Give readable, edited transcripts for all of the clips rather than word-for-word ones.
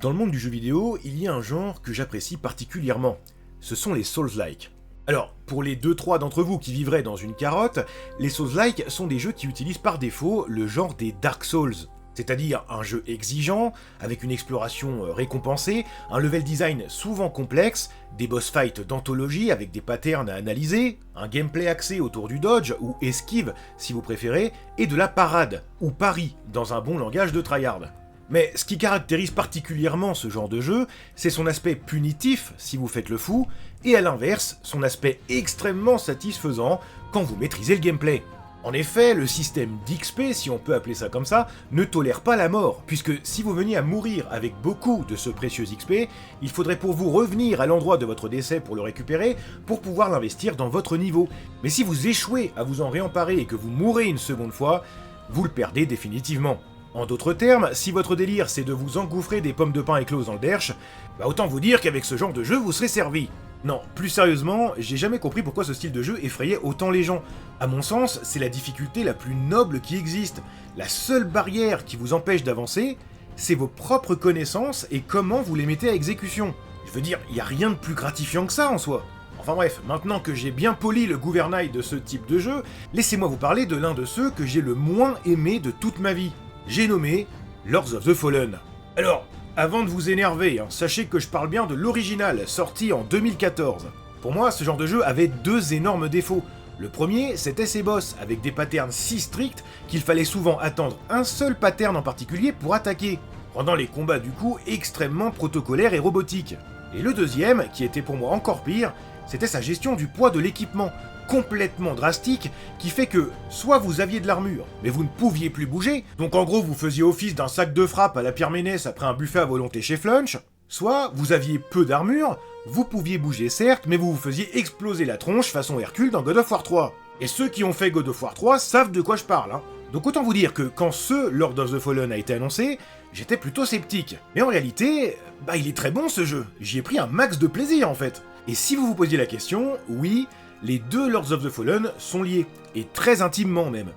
Dans le monde du jeu vidéo, il y a un genre que j'apprécie particulièrement. Ce sont les Souls-like. Alors, pour les 2-3 d'entre vous qui vivraient dans une carotte, les Souls-like sont des jeux qui utilisent par défaut le genre des Dark Souls. C'est-à-dire un jeu exigeant, avec une exploration récompensée, un level design souvent complexe, des boss fights d'anthologie avec des patterns à analyser, un gameplay axé autour du dodge ou esquive si vous préférez, et de la parade, ou pari dans un bon langage de tryhard. Mais ce qui caractérise particulièrement ce genre de jeu, c'est son aspect punitif si vous faites le fou, et à l'inverse, son aspect extrêmement satisfaisant quand vous maîtrisez le gameplay. En effet, le système d'XP, si on peut appeler ça comme ça, ne tolère pas la mort, puisque si vous veniez à mourir avec beaucoup de ce précieux XP, il faudrait pour vous revenir à l'endroit de votre décès pour le récupérer, pour pouvoir l'investir dans votre niveau. Mais si vous échouez à vous en réemparer et que vous mourrez une seconde fois, vous le perdez définitivement. En d'autres termes, si votre délire c'est de vous engouffrer des pommes de pin écloses dans le derche, bah autant vous dire qu'avec ce genre de jeu vous serez servi. Non, plus sérieusement, j'ai jamais compris pourquoi ce style de jeu effrayait autant les gens. À mon sens, c'est la difficulté la plus noble qui existe. La seule barrière qui vous empêche d'avancer, c'est vos propres connaissances et comment vous les mettez à exécution. Je veux dire, y a rien de plus gratifiant que ça en soi. Enfin bref, maintenant que j'ai bien poli le gouvernail de ce type de jeu, laissez-moi vous parler de l'un de ceux que j'ai le moins aimé de toute ma vie. J'ai nommé Lords of the Fallen. Alors, avant de vous énerver, sachez que je parle bien de l'original, sorti en 2014. Pour moi, ce genre de jeu avait deux énormes défauts. Le premier, c'était ses boss, avec des patterns si stricts qu'il fallait souvent attendre un seul pattern en particulier pour attaquer, rendant les combats du coup extrêmement protocolaires et robotiques. Et le deuxième, qui était pour moi encore pire, c'était sa gestion du poids de l'équipement, complètement drastique, qui fait que soit vous aviez de l'armure, mais vous ne pouviez plus bouger, donc en gros vous faisiez office d'un sac de frappe à la Pierre Ménès après un buffet à volonté chez Flunch, soit vous aviez peu d'armure, vous pouviez bouger certes, mais vous vous faisiez exploser la tronche façon Hercule dans God of War 3. Et ceux qui ont fait God of War 3 savent de quoi je parle, Donc autant vous dire que quand ce Lord of the Fallen a été annoncé, j'étais plutôt sceptique. Mais en réalité, il est très bon ce jeu, j'y ai pris un max de plaisir en fait. Et si vous vous posiez la question, oui, les deux Lords of the Fallen sont liés, et très intimement même.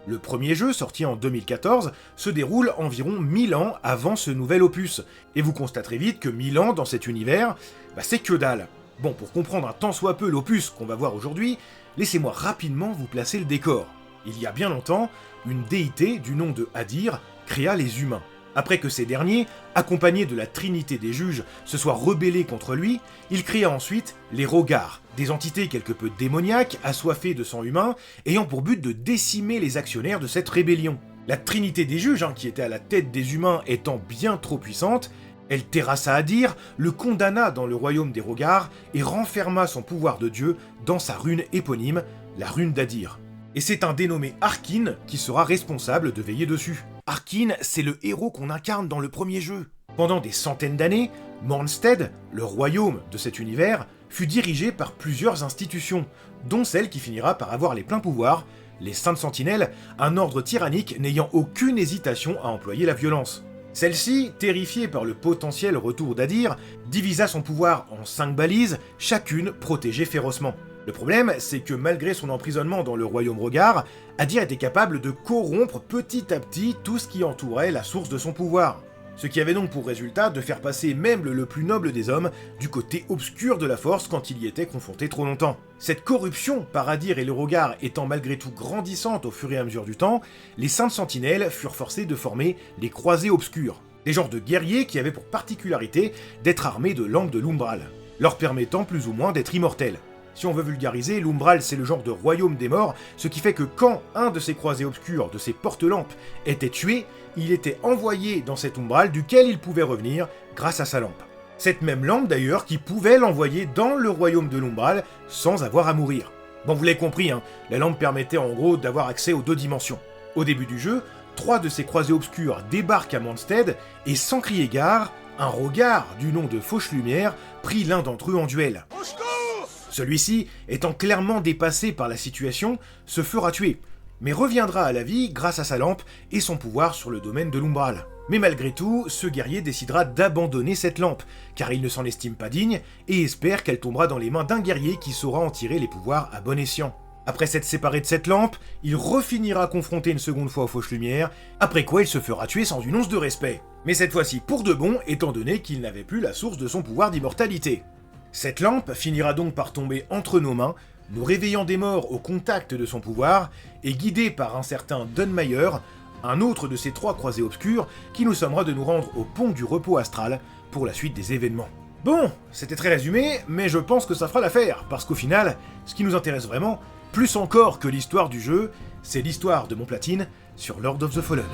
Le premier jeu, sorti en 2014, se déroule environ 1000 ans avant ce nouvel opus, et vous constaterez vite que 1000 ans dans cet univers, c'est que dalle. Bon, pour comprendre un tant soit peu l'opus qu'on va voir aujourd'hui, laissez-moi rapidement vous placer le décor. Il y a bien longtemps, une déité du nom de Hadir créa les humains. Après que ces derniers, accompagnés de la Trinité des Juges, se soient rebellés contre lui, il créa ensuite les Rogars, des entités quelque peu démoniaques, assoiffées de sang humain, ayant pour but de décimer les actionnaires de cette rébellion. La Trinité des Juges, qui était à la tête des humains étant bien trop puissante, elle terrassa Hadir, le condamna dans le royaume des Rogars et renferma son pouvoir de dieu dans sa rune éponyme, la rune d'Hadir. Et c'est un dénommé Arkin qui sera responsable de veiller dessus. Arkin, c'est le héros qu'on incarne dans le premier jeu. Pendant des centaines d'années, Mornstead, le royaume de cet univers, fut dirigé par plusieurs institutions, dont celle qui finira par avoir les pleins pouvoirs, les Saintes Sentinelles, un ordre tyrannique n'ayant aucune hésitation à employer la violence. Celle-ci, terrifiée par le potentiel retour d'Hadir, divisa son pouvoir en 5 balises, chacune protégée férocement. Le problème, c'est que malgré son emprisonnement dans le royaume Rogar, Hadir était capable de corrompre petit à petit tout ce qui entourait la source de son pouvoir. Ce qui avait donc pour résultat de faire passer même le plus noble des hommes du côté obscur de la force quand il y était confronté trop longtemps. Cette corruption par Hadir et le Rogar étant malgré tout grandissante au fur et à mesure du temps, les Saintes Sentinelles furent forcés de former les Croisés Obscurs, des genres de guerriers qui avaient pour particularité d'être armés de langues de l'Umbral, leur permettant plus ou moins d'être immortels. Si on veut vulgariser, l'Umbral c'est le genre de royaume des morts, ce qui fait que quand un de ces croisés obscurs, de ces porte-lampes, était tué, il était envoyé dans cet Umbral duquel il pouvait revenir grâce à sa lampe. Cette même lampe d'ailleurs qui pouvait l'envoyer dans le royaume de l'Umbral sans avoir à mourir. Bon, vous l'avez compris, la lampe permettait en gros d'avoir accès aux 2 dimensions. Au début du jeu, 3 de ces croisés obscurs débarquent à Mornstead et sans crier gare, un Rogar du nom de Fauche-Lumière prit l'un d'entre eux en duel. Celui-ci, étant clairement dépassé par la situation, se fera tuer, mais reviendra à la vie grâce à sa lampe et son pouvoir sur le domaine de l'Umbral. Mais malgré tout, ce guerrier décidera d'abandonner cette lampe, car il ne s'en estime pas digne et espère qu'elle tombera dans les mains d'un guerrier qui saura en tirer les pouvoirs à bon escient. Après s'être séparé de cette lampe, il refinira confronté une seconde fois aux fausses lumières, après quoi il se fera tuer sans une once de respect. Mais cette fois-ci pour de bon, étant donné qu'il n'avait plus la source de son pouvoir d'immortalité. Cette lampe finira donc par tomber entre nos mains, nous réveillant des morts au contact de son pouvoir, et guidé par un certain Dunmeyer, un autre de ces trois croisés obscurs, qui nous sommera de nous rendre au pont du repos astral pour la suite des événements. Bon, c'était très résumé, mais je pense que ça fera l'affaire, parce qu'au final, ce qui nous intéresse vraiment, plus encore que l'histoire du jeu, c'est l'histoire de mon platine sur Lord of the Fallen.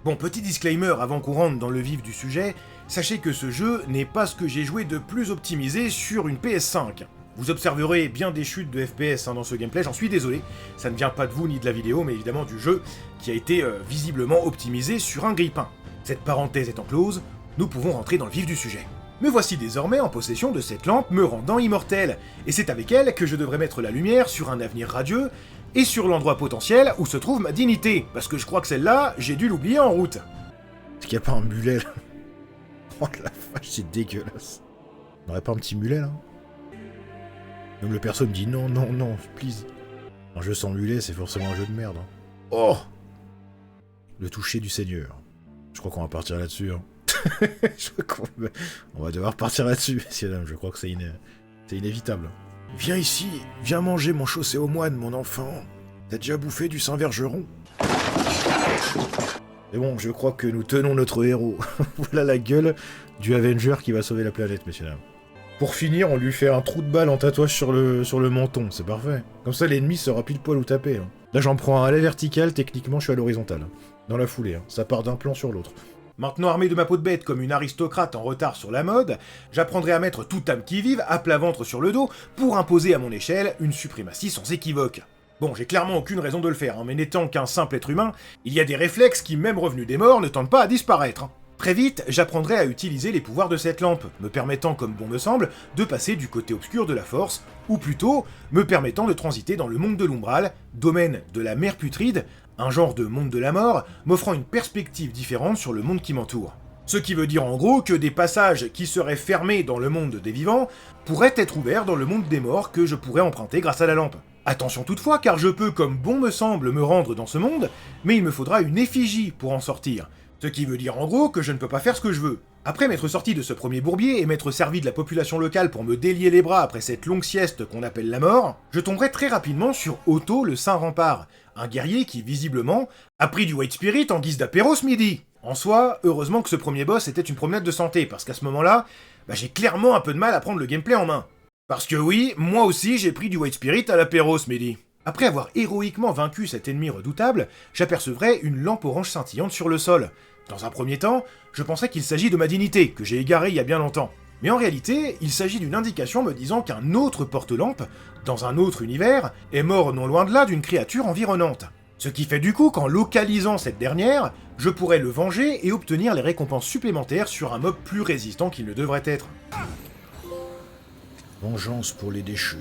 Bon, petit disclaimer avant qu'on rentre dans le vif du sujet, sachez que ce jeu n'est pas ce que j'ai joué de plus optimisé sur une PS5. Vous observerez bien des chutes de FPS dans ce gameplay, j'en suis désolé, ça ne vient pas de vous ni de la vidéo, mais évidemment du jeu qui a été visiblement optimisé sur un grille-pain. Cette parenthèse étant close, nous pouvons rentrer dans le vif du sujet. Me voici désormais en possession de cette lampe me rendant immortel, et c'est avec elle que je devrais mettre la lumière sur un avenir radieux, et sur l'endroit potentiel où se trouve ma dignité, parce que je crois que celle-là, j'ai dû l'oublier en route. Est-ce qu'il n'y a pas un mulet là? Oh la vache, c'est dégueulasse. On n'aurait pas un petit mulet là? Même le perso me dit non, non, non, please. Un jeu sans mulet, c'est forcément un jeu de merde. Hein. Oh! Le toucher du Seigneur. Je crois qu'on va partir là-dessus. Hein. On va devoir partir là-dessus, messieurs dames. Je crois que c'est inévitable. Viens ici, viens manger mon chaussé au moine, mon enfant. T'as déjà bouffé du Saint-Vergeron? Mais bon, je crois que nous tenons notre héros. Voilà la gueule du Avenger qui va sauver la planète, messieurs dames. Pour finir, on lui fait un trou de balle en tatouage sur le menton, c'est parfait. Comme ça, l'ennemi saura pile poil où taper. Hein. Là, j'en prends un à la verticale, techniquement, je suis à l'horizontale. Dans la foulée, hein. Ça part d'un plan sur l'autre. Maintenant armé de ma peau de bête comme une aristocrate en retard sur la mode, j'apprendrai à mettre toute âme qui vive à plat ventre sur le dos pour imposer à mon échelle une suprématie sans équivoque. Bon, j'ai clairement aucune raison de le faire, hein, mais n'étant qu'un simple être humain, il y a des réflexes qui, même revenus des morts, ne tentent pas à disparaître. Hein. Très vite, j'apprendrai à utiliser les pouvoirs de cette lampe, me permettant, comme bon me semble, de passer du côté obscur de la force, ou plutôt, me permettant de transiter dans le monde de l'umbral, domaine de la mer putride, un genre de monde de la mort, m'offrant une perspective différente sur le monde qui m'entoure. Ce qui veut dire en gros que des passages qui seraient fermés dans le monde des vivants pourraient être ouverts dans le monde des morts que je pourrais emprunter grâce à la lampe. Attention toutefois, car je peux, comme bon me semble, me rendre dans ce monde, mais il me faudra une effigie pour en sortir. Ce qui veut dire en gros que je ne peux pas faire ce que je veux. Après m'être sorti de ce premier bourbier et m'être servi de la population locale pour me délier les bras après cette longue sieste qu'on appelle la mort, je tomberai très rapidement sur Otto le Saint Rempart, un guerrier qui, visiblement, a pris du White Spirit en guise d'apéro ce midi. En soi, heureusement que ce premier boss était une promenade de santé, parce qu'à ce moment-là, j'ai clairement un peu de mal à prendre le gameplay en main. Parce que oui, moi aussi j'ai pris du White Spirit à l'apéro ce midi. Après avoir héroïquement vaincu cet ennemi redoutable, j'apercevrai une lampe orange scintillante sur le sol. Dans un premier temps, je pensais qu'il s'agit de ma dignité, que j'ai égarée il y a bien longtemps. Mais en réalité, il s'agit d'une indication me disant qu'un autre porte-lampe, dans un autre univers, est mort non loin de là d'une créature environnante. Ce qui fait du coup qu'en localisant cette dernière, je pourrais le venger et obtenir les récompenses supplémentaires sur un mob plus résistant qu'il ne devrait être. Vengeance pour les déchus.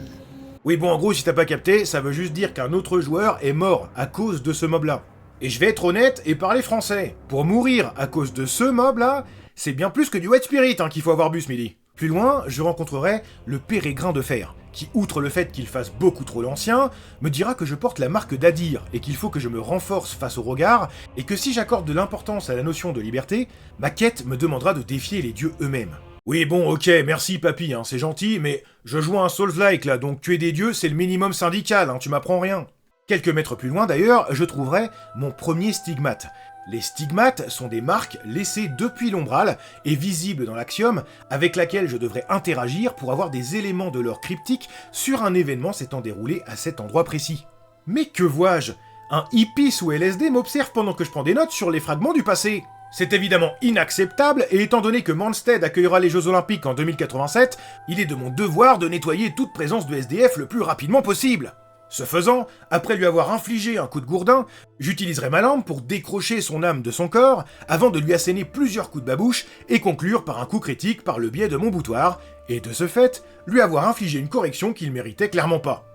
Oui bon, en gros, si t'as pas capté, ça veut juste dire qu'un autre joueur est mort à cause de ce mob-là. Et je vais être honnête et parler français. Pour mourir à cause de ce mob-là, c'est bien plus que du White Spirit qu'il faut avoir bu ce midi. Plus loin, je rencontrerai le Pérégrin de Fer, qui, outre le fait qu'il fasse beaucoup trop l'ancien, me dira que je porte la marque d'Adir et qu'il faut que je me renforce face au regard, et que si j'accorde de l'importance à la notion de liberté, ma quête me demandera de défier les dieux eux-mêmes. Oui bon, ok, merci papy, c'est gentil, mais je joue à un Souls-like là, donc tuer des dieux c'est le minimum syndical, tu m'apprends rien. Quelques mètres plus loin d'ailleurs, je trouverai mon premier stigmate. Les stigmates sont des marques laissées depuis l'umbral et visibles dans l'axiome avec laquelle je devrais interagir pour avoir des éléments de lore cryptique sur un événement s'étant déroulé à cet endroit précis. Mais que vois-je? Un hippie sous LSD m'observe pendant que je prends des notes sur les fragments du passé. C'est évidemment inacceptable, et étant donné que Manstead accueillera les Jeux Olympiques en 2087, il est de mon devoir de nettoyer toute présence de SDF le plus rapidement possible. Ce faisant, après lui avoir infligé un coup de gourdin, j'utiliserai ma lampe pour décrocher son âme de son corps, avant de lui asséner plusieurs coups de babouche et conclure par un coup critique par le biais de mon boutoir, et de ce fait, lui avoir infligé une correction qu'il méritait clairement pas.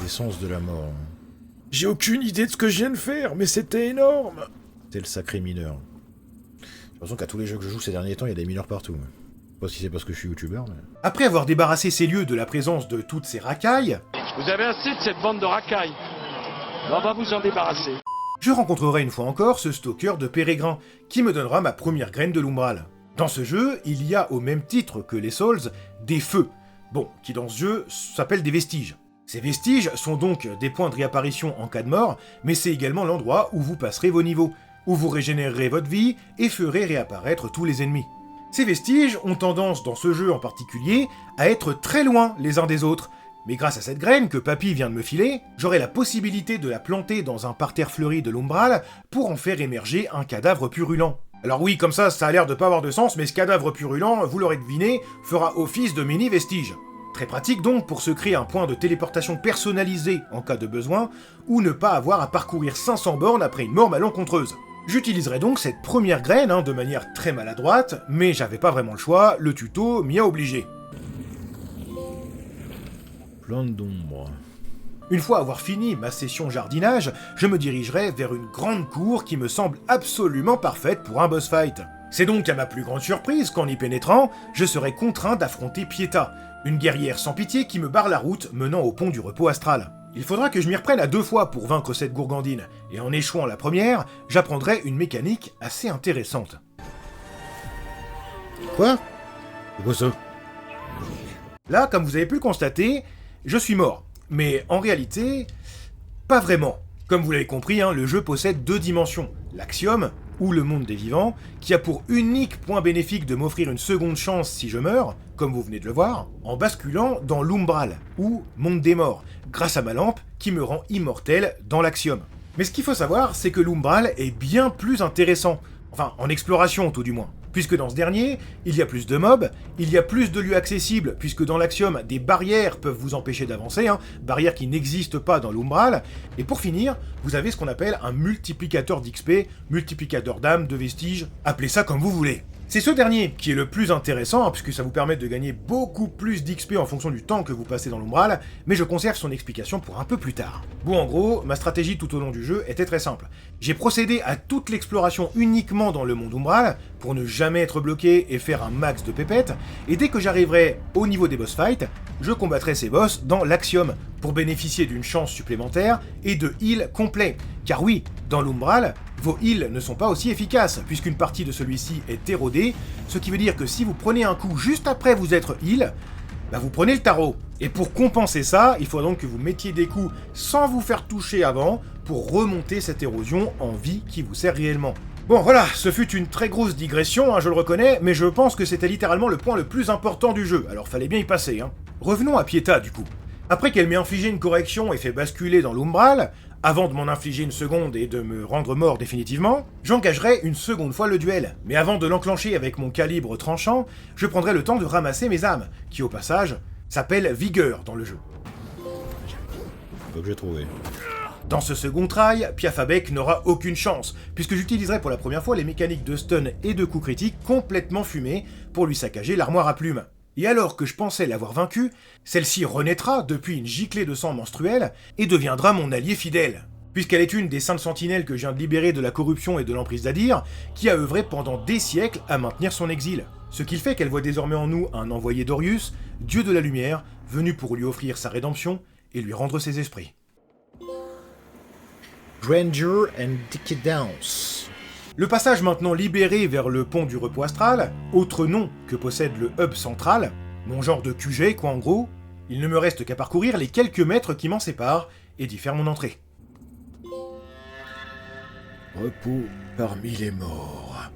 L'essence de la mort. J'ai aucune idée de ce que je viens de faire, mais c'était énorme. C'est le sacré mineur. J'ai l'impression qu'à tous les jeux que je joue ces derniers temps, il y a des mineurs partout. Je sais pas si c'est parce que je suis youtubeur, mais... Après avoir débarrassé ces lieux de la présence de toutes ces racailles, Vous avez assez de cette bande de racailles. On va vous en débarrasser. je rencontrerai une fois encore ce stalker de Pérégrin, qui me donnera ma première graine de l'Umbral. Dans ce jeu, il y a au même titre que les Souls, des feux. Bon, qui dans ce jeu s'appellent des vestiges. Ces vestiges sont donc des points de réapparition en cas de mort, mais c'est également l'endroit où vous passerez vos niveaux, où vous régénérerez votre vie et ferez réapparaître tous les ennemis. Ces vestiges ont tendance, dans ce jeu en particulier, à être très loin les uns des autres, mais grâce à cette graine que Papy vient de me filer, j'aurai la possibilité de la planter dans un parterre fleuri de l'Umbral pour en faire émerger un cadavre purulent. Alors oui, comme ça a l'air de pas avoir de sens, mais ce cadavre purulent, vous l'aurez deviné, fera office de mini-vestige. Très pratique donc pour se créer un point de téléportation personnalisé en cas de besoin, ou ne pas avoir à parcourir 500 bornes après une mort malencontreuse. J'utiliserai donc cette première graine de manière très maladroite, mais j'avais pas vraiment le choix, le tuto m'y a obligé. Plante d'ombre. Une fois avoir fini ma session jardinage, je me dirigerai vers une grande cour qui me semble absolument parfaite pour un boss fight. C'est donc à ma plus grande surprise qu'en y pénétrant, je serai contraint d'affronter Pietà, une guerrière sans pitié qui me barre la route menant au pont du repos astral. Il faudra que je m'y reprenne à 2 fois pour vaincre cette gourgandine, et en échouant la première, j'apprendrai une mécanique assez intéressante. Quoi? C'est quoi ça? Là, comme vous avez pu le constater, je suis mort. Mais en réalité, pas vraiment. Comme vous l'avez compris, le jeu possède 2 dimensions. L'Axiom, ou le monde des vivants, qui a pour unique point bénéfique de m'offrir une seconde chance si je meurs, comme vous venez de le voir, en basculant dans l'Umbral, ou monde des morts, grâce à ma lampe qui me rend immortel dans l'Axiom. Mais ce qu'il faut savoir, c'est que l'Umbral est bien plus intéressant. Enfin, en exploration tout du moins. Puisque dans ce dernier, il y a plus de mobs, il y a plus de lieux accessibles, puisque dans l'Axiom, des barrières peuvent vous empêcher d'avancer, barrières qui n'existent pas dans l'Umbral, et pour finir, vous avez ce qu'on appelle un multiplicateur d'XP, multiplicateur d'âme, de vestiges, appelez ça comme vous voulez. C'est ce dernier qui est le plus intéressant, puisque ça vous permet de gagner beaucoup plus d'XP en fonction du temps que vous passez dans l'Umbral, mais je conserve son explication pour un peu plus tard. Bon, en gros, ma stratégie tout au long du jeu était très simple. J'ai procédé à toute l'exploration uniquement dans le monde Umbral, pour ne jamais être bloqué et faire un max de pépettes, et dès que j'arriverai au niveau des boss fights, je combattrai ces boss dans l'Axiom, pour bénéficier d'une chance supplémentaire et de heal complet. Car oui, dans l'Umbral, vos heals ne sont pas aussi efficaces, puisqu'une partie de celui-ci est érodée, ce qui veut dire que si vous prenez un coup juste après vous être heal, vous prenez le tarot. Et pour compenser ça, il faut donc que vous mettiez des coups sans vous faire toucher avant, pour remonter cette érosion en vie qui vous sert réellement. Bon voilà, ce fut une très grosse digression, je le reconnais, mais je pense que c'était littéralement le point le plus important du jeu, alors fallait bien y passer. Revenons à Pietà du coup. Après qu'elle m'ait infligé une correction et fait basculer dans l'Umbral, avant de m'en infliger une seconde et de me rendre mort définitivement, j'engagerai une seconde fois le duel. Mais avant de l'enclencher avec mon calibre tranchant, je prendrai le temps de ramasser mes âmes, qui au passage s'appellent Vigueur dans le jeu. Pas que j'ai trouvé. Dans ce second try, Piafabek n'aura aucune chance, puisque j'utiliserai pour la première fois les mécaniques de stun et de coups critiques complètement fumées pour lui saccager l'armoire à plumes. Et alors que je pensais l'avoir vaincue, celle-ci renaîtra depuis une giclée de sang menstruel et deviendra mon allié fidèle. Puisqu'elle est une des 5 sentinelles que je viens de libérer de la corruption et de l'emprise d'Adir, qui a œuvré pendant des siècles à maintenir son exil. Ce qui fait qu'elle voit désormais en nous un envoyé d'Orius, dieu de la lumière, venu pour lui offrir sa rédemption et lui rendre ses esprits. Grandeur and Decadence. Le passage maintenant libéré vers le pont du repos astral, autre nom que possède le hub central, mon genre de QG quoi en gros, il ne me reste qu'à parcourir les quelques mètres qui m'en séparent et d'y faire mon entrée. Repos parmi les morts.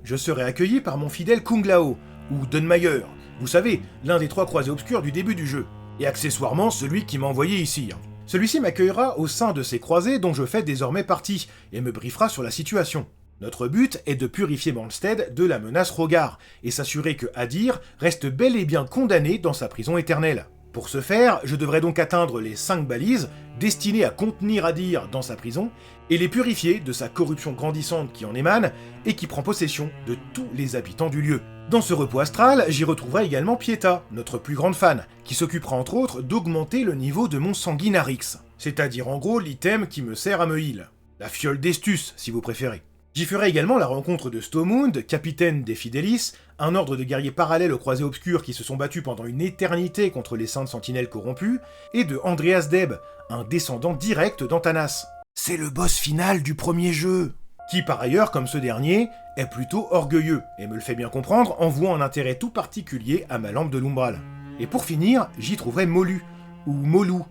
Je serai accueilli par mon fidèle Kung Lao, ou Dunmayer, vous savez, l'un des 3 croisés obscurs du début du jeu, et accessoirement celui qui m'a envoyé ici. Celui-ci m'accueillera au sein de ces croisés dont je fais désormais partie, et me briefera sur la situation. Notre but est de purifier Malmstead de la menace Rogar, et s'assurer que Adir reste bel et bien condamné dans sa prison éternelle. Pour ce faire, je devrais donc atteindre les 5 balises destinées à contenir Adir dans sa prison et les purifier de sa corruption grandissante qui en émane et qui prend possession de tous les habitants du lieu. Dans ce repos astral, j'y retrouverai également Pieta, notre plus grande fan, qui s'occupera entre autres d'augmenter le niveau de mon sanguinarix, c'est-à-dire en gros l'item qui me sert à me heal. La fiole d'Estus, si vous préférez. J'y ferai également la rencontre de Stomund, capitaine des Fidelis, un ordre de guerriers parallèles aux croisés obscurs qui se sont battus pendant une éternité contre les saintes sentinelles corrompues, et de Andreas Deb, un descendant direct d'Antanas. C'est le boss final du premier jeu, qui par ailleurs, comme ce dernier, est plutôt orgueilleux, et me le fait bien comprendre en vouant un intérêt tout particulier à ma lampe de l'Umbral. Et pour finir, j'y trouverai Molu, ou Molou,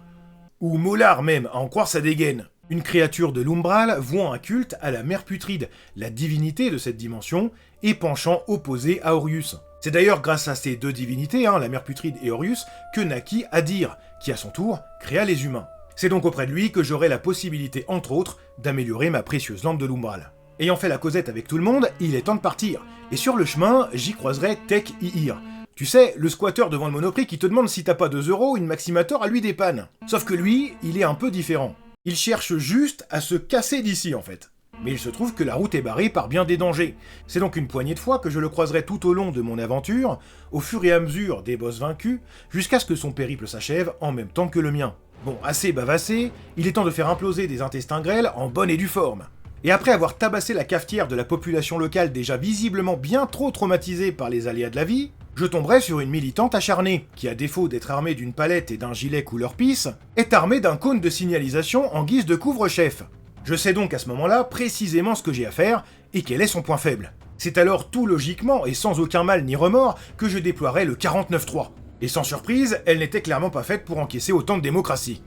ou Molar même, à en croire sa dégaine. Une créature de l'Umbral vouant un culte à la mère putride, la divinité de cette dimension, et penchant opposé à Orius. C'est d'ailleurs grâce à ces deux divinités, la mère putride et Orius, que naquit Adir, qui à son tour créa les humains. C'est donc auprès de lui que j'aurai la possibilité, entre autres, d'améliorer ma précieuse lampe de l'Umbral. Ayant fait la causette avec tout le monde, il est temps de partir, et sur le chemin, j'y croiserai Tech Ihir. Tu sais, le squatteur devant le Monoprix qui te demande si t'as pas 2 €, une Maximator à lui dépanne. Sauf que lui, il est un peu différent. Il cherche juste à se casser d'ici en fait. Mais il se trouve que la route est barrée par bien des dangers. C'est donc une poignée de fois que je le croiserai tout au long de mon aventure, au fur et à mesure des boss vaincus, jusqu'à ce que son périple s'achève en même temps que le mien. Bon, assez bavassé, il est temps de faire imploser des intestins grêles en bonne et due forme. Et après avoir tabassé la cafetière de la population locale déjà visiblement bien trop traumatisée par les aléas de la vie, je tomberai sur une militante acharnée, qui à défaut d'être armée d'une palette et d'un gilet couleur pisse, est armée d'un cône de signalisation en guise de couvre-chef. Je sais donc à ce moment-là précisément ce que j'ai à faire et quel est son point faible. C'est alors tout logiquement et sans aucun mal ni remords que je déploierai le 49.3. Et sans surprise, elle n'était clairement pas faite pour encaisser autant de démocratie.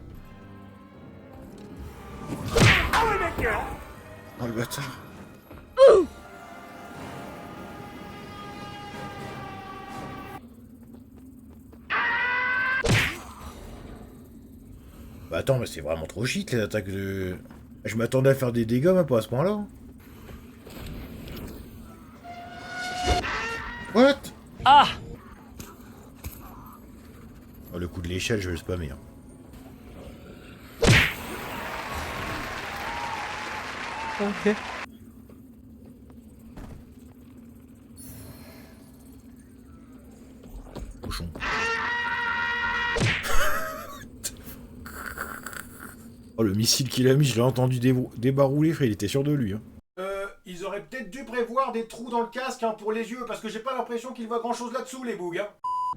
Oh le bâtard. Bah attends, mais c'est vraiment trop shit les attaques de... Je m'attendais à faire des dégâts, mais pas à ce point-là. What? Ah! Oh, le coup de l'échelle, je vais le spammer. Ok. Cochon. Oh, le missile qu'il a mis, je l'ai entendu débarouler, frère, il était sûr de lui. Ils auraient peut-être dû prévoir des trous dans le casque pour les yeux, parce que j'ai pas l'impression qu'ils voient grand-chose là-dessous, les bougs.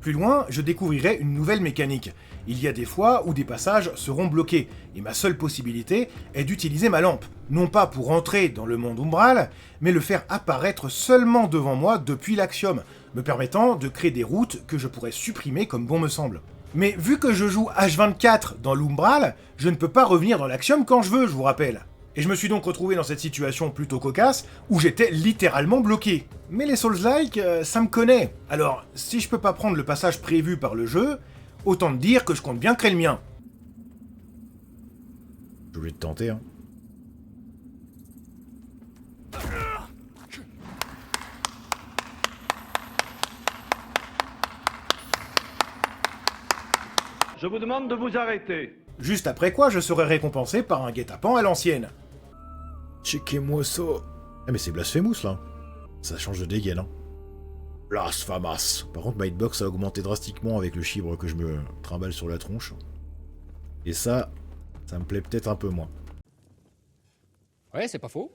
Plus loin, je découvrirai une nouvelle mécanique. Il y a des fois où des passages seront bloqués, et ma seule possibilité est d'utiliser ma lampe. Non pas pour entrer dans le monde umbral, mais le faire apparaître seulement devant moi depuis l'axiome, me permettant de créer des routes que je pourrais supprimer comme bon me semble. Mais vu que je joue H24 dans l'umbral, je ne peux pas revenir dans l'axiome quand je veux, je vous rappelle. Et je me suis donc retrouvé dans cette situation plutôt cocasse, où j'étais littéralement bloqué. Mais les Souls-like, ça me connaît. Alors, si je peux pas prendre le passage prévu par le jeu, autant te dire que je compte bien créer le mien. Je voulais te tenter, hein. Je vous demande de vous arrêter. Juste après quoi, je serai récompensé par un guet-apens à l'ancienne. Checkez-moi ça. Ah mais c'est Blasphemous là. Ça change de dégaine, hein. Blasphemous. Par contre, ma hitbox a augmenté drastiquement avec le chibre que je me trimballe sur la tronche. Et ça me plaît peut-être un peu moins. Ouais, c'est pas faux.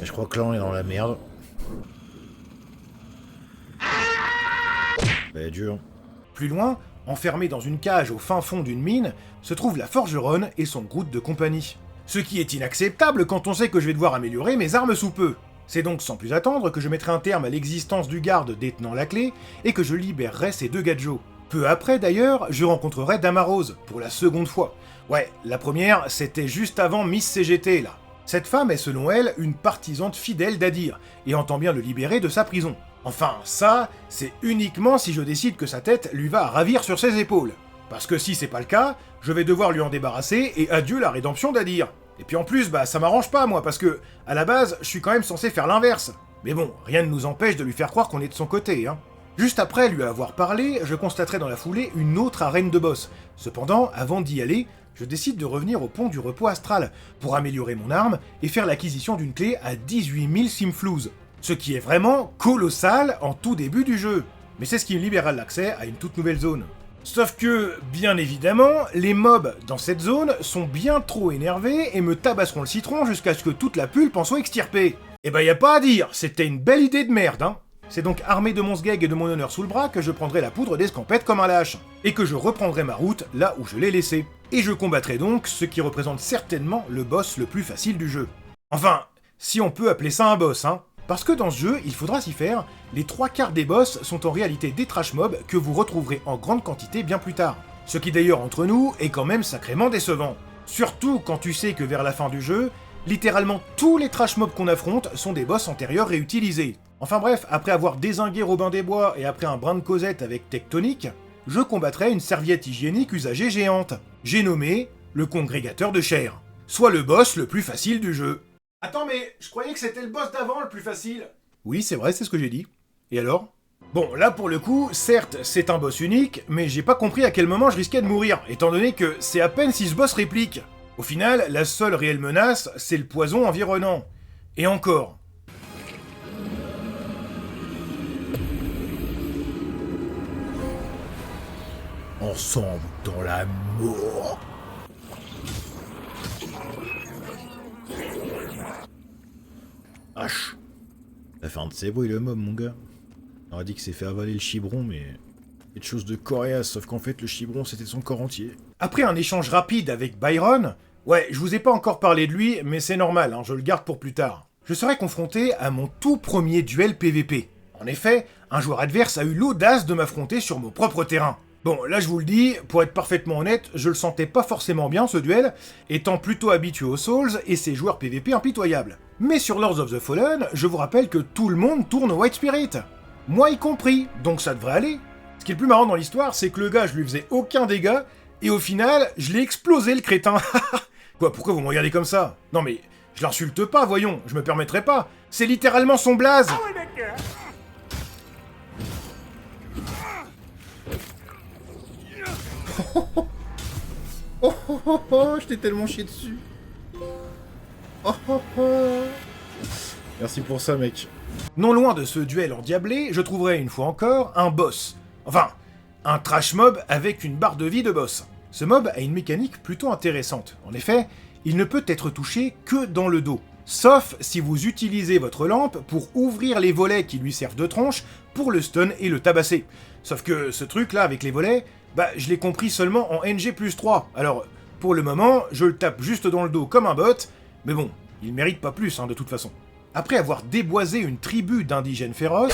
Et je crois que là on est dans la merde. Bah dur. Plus loin, enfermé dans une cage au fin fond d'une mine, se trouve la forgeronne et son Groot de compagnie. Ce qui est inacceptable quand on sait que je vais devoir améliorer mes armes sous peu. C'est donc sans plus attendre que je mettrai un terme à l'existence du garde détenant la clé et que je libérerai ces deux gadgets. Peu après d'ailleurs, je rencontrerai Damarose, pour la seconde fois. Ouais, la première, c'était juste avant Miss CGT là. Cette femme est selon elle une partisane fidèle d'Adir, et entend bien le libérer de sa prison. Enfin, ça, c'est uniquement si je décide que sa tête lui va à ravir sur ses épaules. Parce que si c'est pas le cas, je vais devoir lui en débarrasser et adieu la rédemption d'Adir. Et puis en plus, bah ça m'arrange pas moi, parce que, à la base, je suis quand même censé faire l'inverse. Mais bon, rien ne nous empêche de lui faire croire qu'on est de son côté, hein. Juste après lui avoir parlé, je constaterai dans la foulée une autre arène de boss. Cependant, avant d'y aller, je décide de revenir au pont du repos astral, pour améliorer mon arme et faire l'acquisition d'une clé à 18 000 simflouz. Ce qui est vraiment colossal en tout début du jeu. Mais c'est ce qui me libérera l'accès à une toute nouvelle zone. Sauf que, bien évidemment, les mobs dans cette zone sont bien trop énervés et me tabasseront le citron jusqu'à ce que toute la pulpe en soit extirpée. Et bah y a pas à dire, c'était une belle idée de merde, hein. C'est donc armé de mon sgeg et de mon honneur sous le bras que je prendrai la poudre d'escampette comme un lâche, et que je reprendrai ma route là où je l'ai laissée. Et je combattrai donc ce qui représente certainement le boss le plus facile du jeu. Enfin, si on peut appeler ça un boss, hein. Parce que dans ce jeu, il faudra s'y faire, les 3/4 des boss sont en réalité des trash mobs que vous retrouverez en grande quantité bien plus tard. Ce qui d'ailleurs entre nous est quand même sacrément décevant. Surtout quand tu sais que vers la fin du jeu, littéralement tous les trash mobs qu'on affronte sont des boss antérieurs réutilisés. Enfin bref, après avoir dézingué Robin des Bois et après un brin de causette avec Tectonic, je combattrai une serviette hygiénique usagée géante. J'ai nommé le Congrégateur de chair, soit le boss le plus facile du jeu. Attends mais, je croyais que c'était le boss d'avant le plus facile. Oui c'est vrai, c'est ce que j'ai dit. Et alors ? Bon, là pour le coup, certes c'est un boss unique, mais j'ai pas compris à quel moment je risquais de mourir, étant donné que c'est à peine si ce boss réplique. Au final, la seule réelle menace, c'est le poison environnant. Et encore. Ensemble dans l'amour. H. T'as fait un de ses bruits le mob, mon gars. On aurait dit que c'est fait avaler le chibron, mais... quelque chose de coriace, sauf qu'en fait, le chibron, c'était son corps entier. Après un échange rapide avec Byron, ouais, je vous ai pas encore parlé de lui, mais c'est normal, hein, je le garde pour plus tard. Je serai confronté à mon tout premier duel PVP. En effet, un joueur adverse a eu l'audace de m'affronter sur mon propre terrain. Bon, là je vous le dis, pour être parfaitement honnête, je le sentais pas forcément bien ce duel, étant plutôt habitué aux Souls et ses joueurs PVP impitoyables. Mais sur Lords of the Fallen, je vous rappelle que tout le monde tourne au White Spirit. Moi y compris, donc ça devrait aller. Ce qui est le plus marrant dans l'histoire, c'est que le gars, je lui faisais aucun dégât, et au final, je l'ai explosé le crétin. Quoi, pourquoi vous me regardez comme ça? Non mais, je l'insulte pas, voyons, je me permettrai pas. C'est littéralement son blaze. Je t'ai tellement chié dessus. Merci pour ça, mec. Non loin de ce duel endiablé, je trouverai une fois encore un boss. Enfin, un trash mob avec une barre de vie de boss. Ce mob a une mécanique plutôt intéressante. En effet, il ne peut être touché que dans le dos. Sauf si vous utilisez votre lampe pour ouvrir les volets qui lui servent de tronche pour le stun et le tabasser. Sauf que ce truc là avec les volets, bah je l'ai compris seulement en NG+3. Alors, pour le moment, je le tape juste dans le dos comme un bot, mais bon, il mérite pas plus hein, de toute façon. Après avoir déboisé une tribu d'indigènes féroces,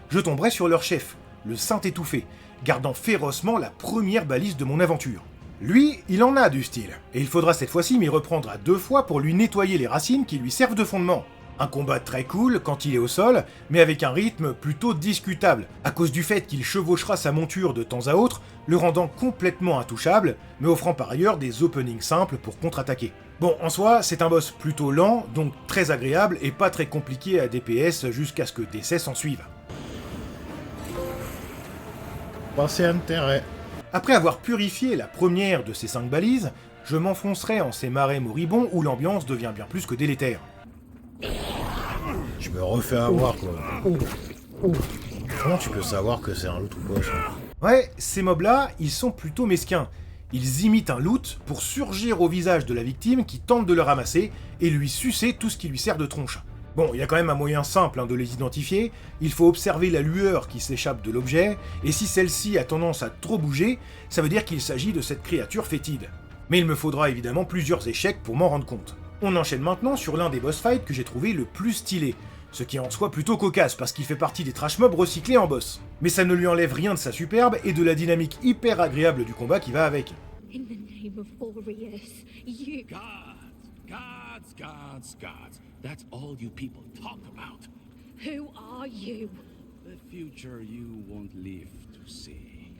je tomberai sur leur chef, le Saint Étouffé, gardant férocement la première balise de mon aventure. Lui, il en a du style, et il faudra cette fois-ci m'y reprendre à 2 fois pour lui nettoyer les racines qui lui servent de fondement. Un combat très cool quand il est au sol, mais avec un rythme plutôt discutable, à cause du fait qu'il chevauchera sa monture de temps à autre, le rendant complètement intouchable, mais offrant par ailleurs des openings simples pour contre-attaquer. Bon, en soi, c'est un boss plutôt lent, donc très agréable et pas très compliqué à DPS jusqu'à ce que décès s'en suive. Pensez intérêt. Après avoir purifié la première de ces 5 balises, je m'enfoncerai en ces marais moribonds où l'ambiance devient bien plus que délétère. Je me refais avoir, quoi. Comment tu peux savoir que c'est un loot ou pas, ça? Ouais, ces mobs-là, ils sont plutôt mesquins. Ils imitent un loot pour surgir au visage de la victime qui tente de le ramasser et lui sucer tout ce qui lui sert de tronche. Bon, il y a quand même un moyen simple de les identifier, il faut observer la lueur qui s'échappe de l'objet, et si celle-ci a tendance à trop bouger, ça veut dire qu'il s'agit de cette créature fétide. Mais il me faudra évidemment plusieurs échecs pour m'en rendre compte. On enchaîne maintenant sur l'un des boss fights que j'ai trouvé le plus stylé, ce qui est en soi plutôt cocasse parce qu'il fait partie des trash mobs recyclés en boss. Mais ça ne lui enlève rien de sa superbe et de la dynamique hyper agréable du combat qui va avec. In the name of Boreas, you... Gods. That's all you people talk about. Who are you? The future you won't live to see.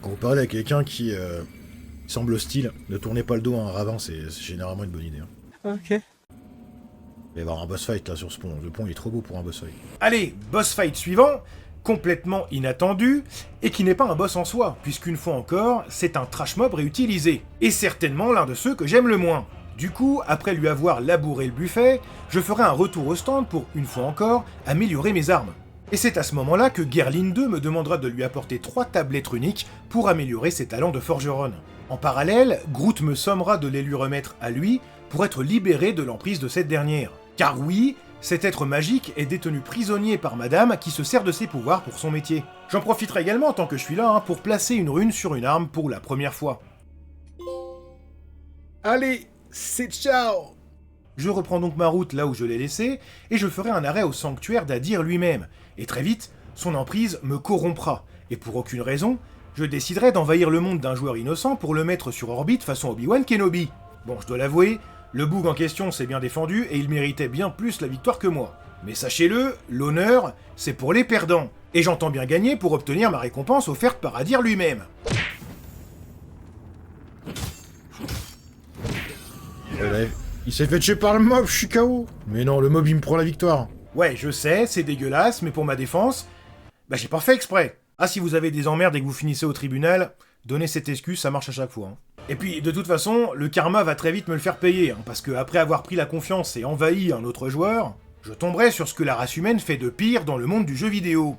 Quand vous parlez à quelqu'un qui Il semble hostile. Ne tournez pas le dos à un ravin, c'est généralement une bonne idée. Hein. Ok. Il va y avoir un boss fight là sur ce pont. Le pont il est trop beau pour un boss fight. Allez, boss fight suivant, complètement inattendu, et qui n'est pas un boss en soi, puisqu'une fois encore, c'est un trash mob réutilisé. Et certainement l'un de ceux que j'aime le moins. Du coup, après lui avoir labouré le buffet, je ferai un retour au stand pour, une fois encore, améliorer mes armes. Et c'est à ce moment-là que Guerline 2 me demandera de lui apporter 3 tablettes runiques pour améliorer ses talents de forgeron. En parallèle, Groot me sommera de les lui remettre à lui pour être libéré de l'emprise de cette dernière. Car oui, cet être magique est détenu prisonnier par madame qui se sert de ses pouvoirs pour son métier. J'en profiterai également, tant que je suis là, pour placer une rune sur une arme pour la première fois. Allez, c'est ciao. Je reprends donc ma route là où je l'ai laissée, et je ferai un arrêt au sanctuaire d'Adir lui-même. Et très vite, son emprise me corrompra, et pour aucune raison, je déciderai d'envahir le monde d'un joueur innocent pour le mettre sur orbite façon Obi-Wan Kenobi. Bon, je dois l'avouer, le boug en question s'est bien défendu, et il méritait bien plus la victoire que moi. Mais sachez-le, l'honneur, c'est pour les perdants, et j'entends bien gagner pour obtenir ma récompense offerte par Adir lui-même. Il s'est fait tuer par le mob, je suis KO. Mais non, le mob il me prend la victoire. Ouais, je sais, c'est dégueulasse, mais pour ma défense, bah j'ai pas fait exprès. Ah, si vous avez des emmerdes et que vous finissez au tribunal, donnez cette excuse, ça marche à chaque fois. Hein. Et puis, de toute façon, le karma va très vite me le faire payer, hein, parce que après avoir pris la confiance et envahi un autre joueur, je tomberai sur ce que la race humaine fait de pire dans le monde du jeu vidéo.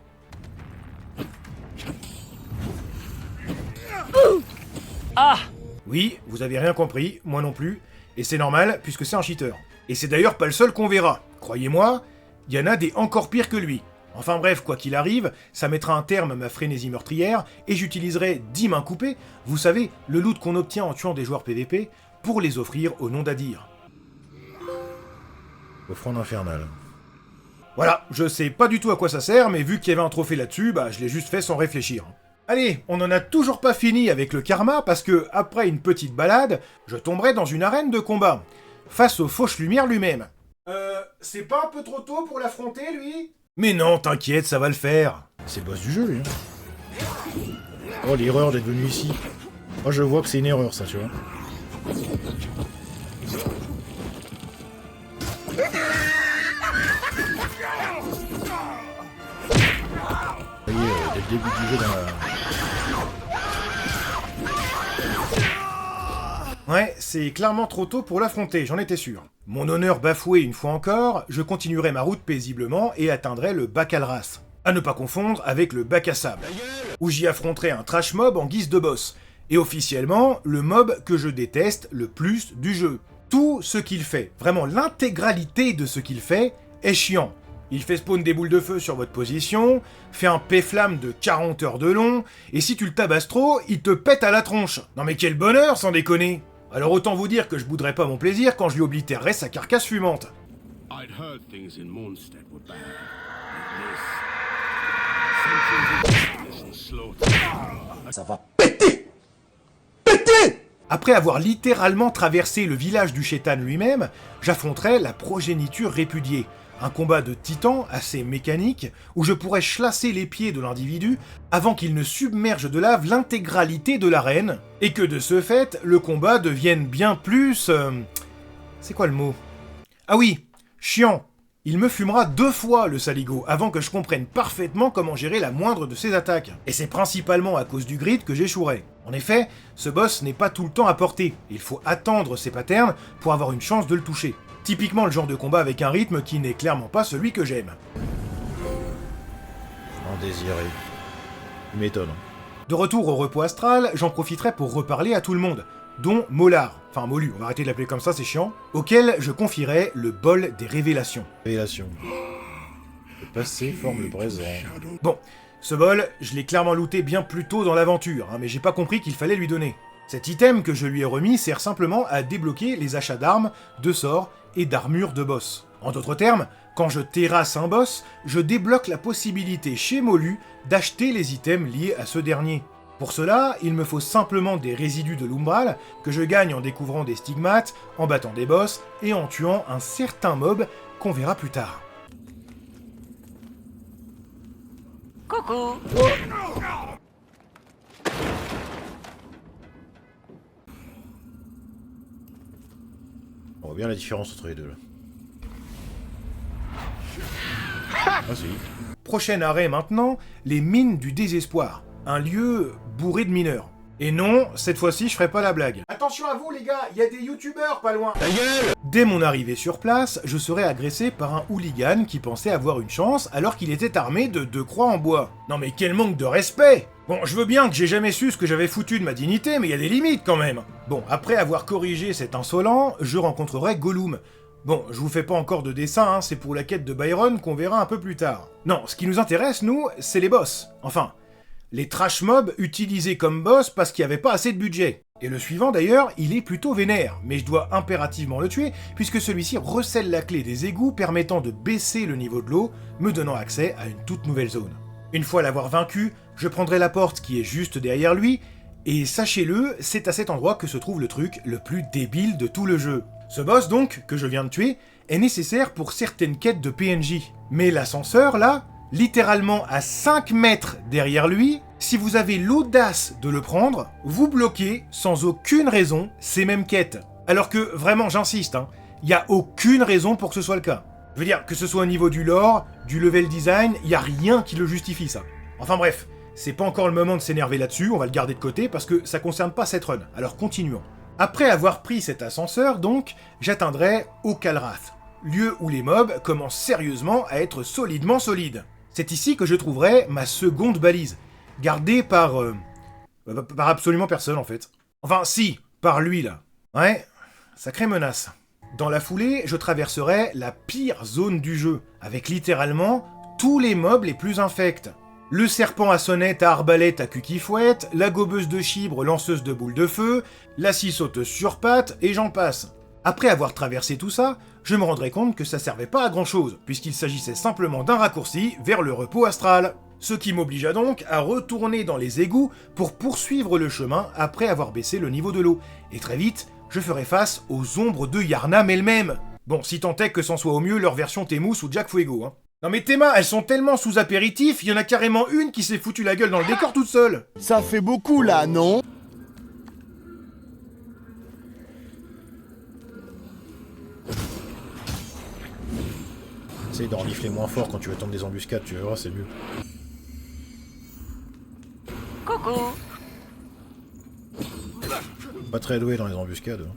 Ah! Oui, vous avez rien compris, moi non plus, et c'est normal, puisque c'est un cheater. Et c'est d'ailleurs pas le seul qu'on verra. Croyez-moi, il y en a des encore pires que lui. Enfin bref, quoi qu'il arrive, ça mettra un terme à ma frénésie meurtrière, et j'utiliserai 10 mains coupées, vous savez, le loot qu'on obtient en tuant des joueurs PVP, pour les offrir au nom d'Adir. Offrande infernale. Voilà, je sais pas du tout à quoi ça sert, mais vu qu'il y avait un trophée là-dessus, bah je l'ai juste fait sans réfléchir. Allez, on en a toujours pas fini avec le karma, parce que, après une petite balade, je tomberai dans une arène de combat, face au Fauche Lumière lui-même. C'est pas un peu trop tôt pour l'affronter, lui? Mais non, t'inquiète, ça va le faire. C'est le boss du jeu, lui. Hein. Oh, l'erreur d'être venu ici. Moi, je vois que c'est une erreur, ça, tu vois. Ça y est, dès le début du jeu, dans la... Ouais, c'est clairement trop tôt pour l'affronter, j'en étais sûr. Mon honneur bafoué une fois encore, je continuerai ma route paisiblement et atteindrai le bac Alras. À ne pas confondre avec le bac à sable, où j'y affronterai un trash mob en guise de boss. Et officiellement, le mob que je déteste le plus du jeu. Tout ce qu'il fait, vraiment l'intégralité de ce qu'il fait, est chiant. Il fait spawn des boules de feu sur votre position, fait un P-flamme de 40 heures de long, et si tu le tabasses trop, il te pète à la tronche. Non mais quel bonheur, sans déconner! Alors autant vous dire que je bouderais pas mon plaisir quand je lui oblitérerais sa carcasse fumante. I'd heard things in Mondstadt were bad. Après avoir littéralement traversé le village du Chétan lui-même, j'affronterai la progéniture répudiée. Un combat de titans assez mécanique, où je pourrais chlasser les pieds de l'individu avant qu'il ne submerge de lave l'intégralité de l'arène, et que de ce fait, le combat devienne bien plus... C'est quoi le mot? Ah oui, chiant. Il me fumera 2 fois le saligo avant que je comprenne parfaitement comment gérer la moindre de ses attaques. Et c'est principalement à cause du grid que j'échouerai. En effet, ce boss n'est pas tout le temps à portée, il faut attendre ses patterns pour avoir une chance de le toucher. Typiquement le genre de combat avec un rythme qui n'est clairement pas celui que j'aime. Indésiré. Il m'étonne. De retour au repos astral, j'en profiterai pour reparler à tout le monde, dont Molar, enfin Molu, on va arrêter de l'appeler comme ça, c'est chiant, auquel je confierai le bol des révélations. Révélation. Le passé forme le présent. Bon, ce bol, je l'ai clairement looté bien plus tôt dans l'aventure, mais j'ai pas compris qu'il fallait lui donner. Cet item que je lui ai remis sert simplement à débloquer les achats d'armes, de sorts et d'armures de boss. En d'autres termes, quand je terrasse un boss, je débloque la possibilité chez Molu d'acheter les items liés à ce dernier. Pour cela, il me faut simplement des résidus de l'Umbral, que je gagne en découvrant des stigmates, en battant des boss, et en tuant un certain mob qu'on verra plus tard. Coucou. voit bien la différence entre les deux, là. Ah si. Prochain arrêt maintenant, les mines du désespoir. Un lieu bourré de mineurs. Et non, cette fois-ci, je ferai pas la blague. Attention à vous, les gars, il y a des youtubeurs pas loin. Ta gueule! Dès mon arrivée sur place, je serai agressé par un hooligan qui pensait avoir une chance alors qu'il était armé de 2 croix en bois. Non mais quel manque de respect! Bon, je veux bien que j'ai jamais su ce que j'avais foutu de ma dignité, mais il y a des limites quand même. Bon, après avoir corrigé cet insolent, je rencontrerai Gollum. Bon, je vous fais pas encore de dessin, hein, c'est pour la quête de Byron qu'on verra un peu plus tard. Non, ce qui nous intéresse, nous, c'est les boss. Enfin, les trash mobs utilisés comme boss parce qu'il n'y avait pas assez de budget. Et le suivant d'ailleurs, il est plutôt vénère, mais je dois impérativement le tuer, puisque celui-ci recèle la clé des égouts permettant de baisser le niveau de l'eau, me donnant accès à une toute nouvelle zone. Une fois l'avoir vaincu, je prendrai la porte qui est juste derrière lui, et sachez-le, c'est à cet endroit que se trouve le truc le plus débile de tout le jeu. Ce boss donc, que je viens de tuer, est nécessaire pour certaines quêtes de PNJ. Mais l'ascenseur là, littéralement à 5 mètres derrière lui, si vous avez l'audace de le prendre, vous bloquez sans aucune raison ces mêmes quêtes. Alors que, vraiment j'insiste, il n'y a aucune raison pour que ce soit le cas. Je veux dire, que ce soit au niveau du lore, du level design, il n'y a rien qui le justifie ça. Enfin bref, c'est pas encore le moment de s'énerver là-dessus, on va le garder de côté parce que ça concerne pas cette run, alors continuons. Après avoir pris cet ascenseur donc, j'atteindrai Okalrath, lieu où les mobs commencent sérieusement à être solidement solides. C'est ici que je trouverai ma seconde balise, gardée par absolument personne en fait. Enfin si, par lui là. Ouais, sacrée menace. Dans la foulée, je traverserai la pire zone du jeu, avec littéralement tous les mobs les plus infects. Le serpent à sonnette à arbalète à cuquifouette, la gobeuse de chibre lanceuse de boules de feu, la scie sauteuse sur pattes, et j'en passe. Après avoir traversé tout ça, je me rendrai compte que ça servait pas à grand chose, puisqu'il s'agissait simplement d'un raccourci vers le repos astral. Ce qui m'obligea donc à retourner dans les égouts pour poursuivre le chemin après avoir baissé le niveau de l'eau. Et très vite, je ferai face aux ombres de Yharnam elle-même. Bon, si tant est que c'en soit au mieux leur version Thémous ou Jack Fuego, Non mais Théma, elles sont tellement sous apéritif, il y en a carrément une qui s'est foutu la gueule dans le décor toute seule. Ça fait beaucoup là, non? Essaye d'en renifler moins fort quand tu vas tendre des embuscades, tu verras, c'est mieux. Coucou. Pas très doué dans les embuscades.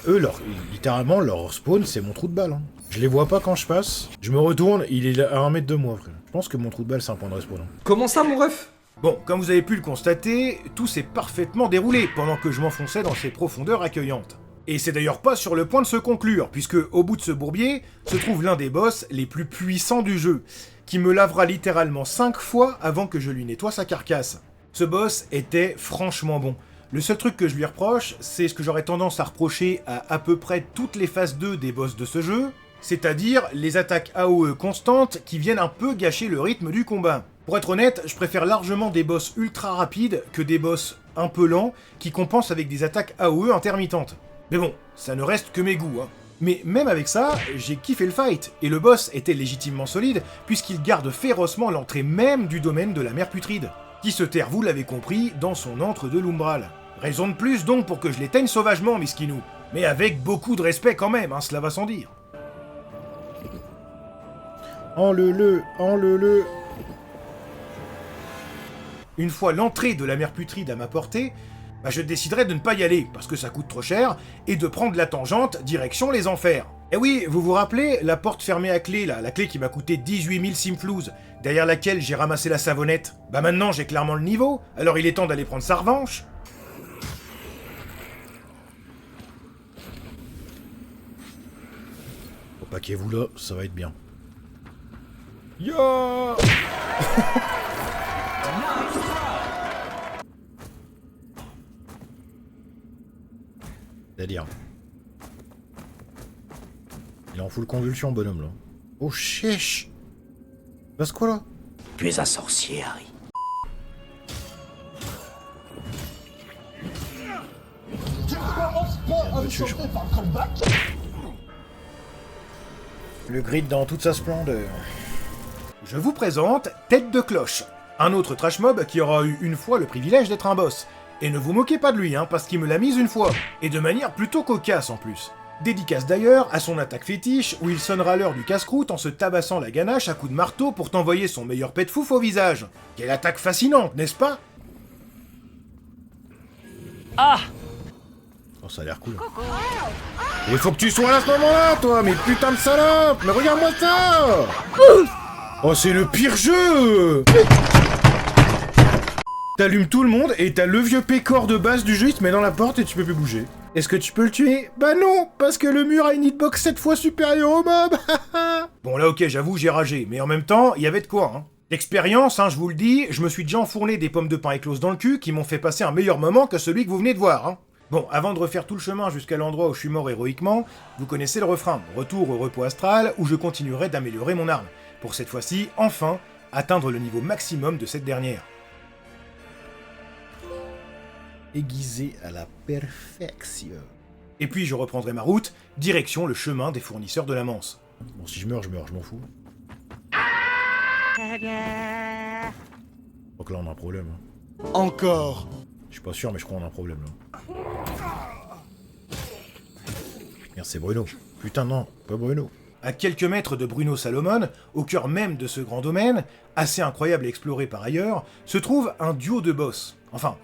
Eux, littéralement, leur spawn, c'est mon trou de balle. Je les vois pas quand je passe. Je me retourne, il est à 1 mètre de moi, frère. Je pense que mon trou de balle, c'est un point de respawn. Comment ça, mon ref? Bon, comme vous avez pu le constater, tout s'est parfaitement déroulé pendant que je m'enfonçais dans ces profondeurs accueillantes. Et c'est d'ailleurs pas sur le point de se conclure, puisque au bout de ce bourbier se trouve l'un des boss les plus puissants du jeu, qui me lavera littéralement 5 fois avant que je lui nettoie sa carcasse. Ce boss était franchement bon. Le seul truc que je lui reproche, c'est ce que j'aurais tendance à reprocher à peu près toutes les phases 2 des boss de ce jeu, c'est-à-dire les attaques AOE constantes qui viennent un peu gâcher le rythme du combat. Pour être honnête, je préfère largement des boss ultra rapides que des boss un peu lents qui compensent avec des attaques AOE intermittentes. Mais bon, ça ne reste que mes goûts, Mais même avec ça, j'ai kiffé le fight, et le boss était légitimement solide, puisqu'il garde férocement l'entrée même du domaine de la mer putride, qui se terre, vous l'avez compris, dans son antre de l'Umbral. Raison de plus donc pour que je l'éteigne sauvagement, Miskinou. Mais avec beaucoup de respect quand même, cela va sans dire. Enle-le. Une fois l'entrée de la mer putride à ma portée, je déciderai de ne pas y aller, parce que ça coûte trop cher, et de prendre la tangente direction les enfers. Et oui, vous vous rappelez, la porte fermée à clé, là, la clé qui m'a coûté 18 000 simflouz, derrière laquelle j'ai ramassé la savonnette. Maintenant j'ai clairement le niveau, alors il est temps d'aller prendre sa revanche. Paquez-vous là, ça va être bien. Yo. C'est-à-dire. Il est en full convulsion, bonhomme, là. Oh, chiche. Passe quoi, là? Tu es un sorcier, Harry. là-dessus, je crois. Le grid dans toute sa splendeur. Je vous présente Tête de Cloche, un autre trash mob qui aura eu une fois le privilège d'être un boss. Et ne vous moquez pas de lui, parce qu'il me l'a mise une fois, et de manière plutôt cocasse en plus. Dédicace d'ailleurs à son attaque fétiche, où il sonnera l'heure du casse-croûte en se tabassant la ganache à coups de marteau pour t'envoyer son meilleur pet fouf au visage. Quelle attaque fascinante, n'est-ce pas? Oh, ça a l'air cool. Il faut que tu sois là à ce moment-là, toi, mais putain de salope. Mais regarde-moi ça. Oh, c'est le pire jeu. T'allumes tout le monde et t'as le vieux pécor de base du jeu, il te met dans la porte et tu peux plus bouger. Est-ce que tu peux le tuer? Bah non, parce que le mur a une hitbox 7 fois supérieure au mob. Bon là ok, j'avoue j'ai ragé, mais en même temps, il y avait de quoi, D'expérience, je vous le dis, je me suis déjà enfourné des pommes de pain écloses dans le cul qui m'ont fait passer un meilleur moment que celui que vous venez de voir, Bon, avant de refaire tout le chemin jusqu'à l'endroit où je suis mort héroïquement, vous connaissez le refrain, retour au repos astral, où je continuerai d'améliorer mon arme, pour cette fois-ci, enfin, atteindre le niveau maximum de cette dernière. Aiguisé à la perfection. Et puis je reprendrai ma route, direction le chemin des fournisseurs de la Manse. Bon, si je meurs, je m'en fous. Donc là, on a un problème. Encore. Je suis pas sûr, mais je crois qu'on a un problème, là. Merde, c'est Bruno. Putain, non, pas Bruno. À quelques mètres de Bruno Salomon, au cœur même de ce grand domaine, assez incroyable à explorer par ailleurs, se trouve un duo de boss. Enfin,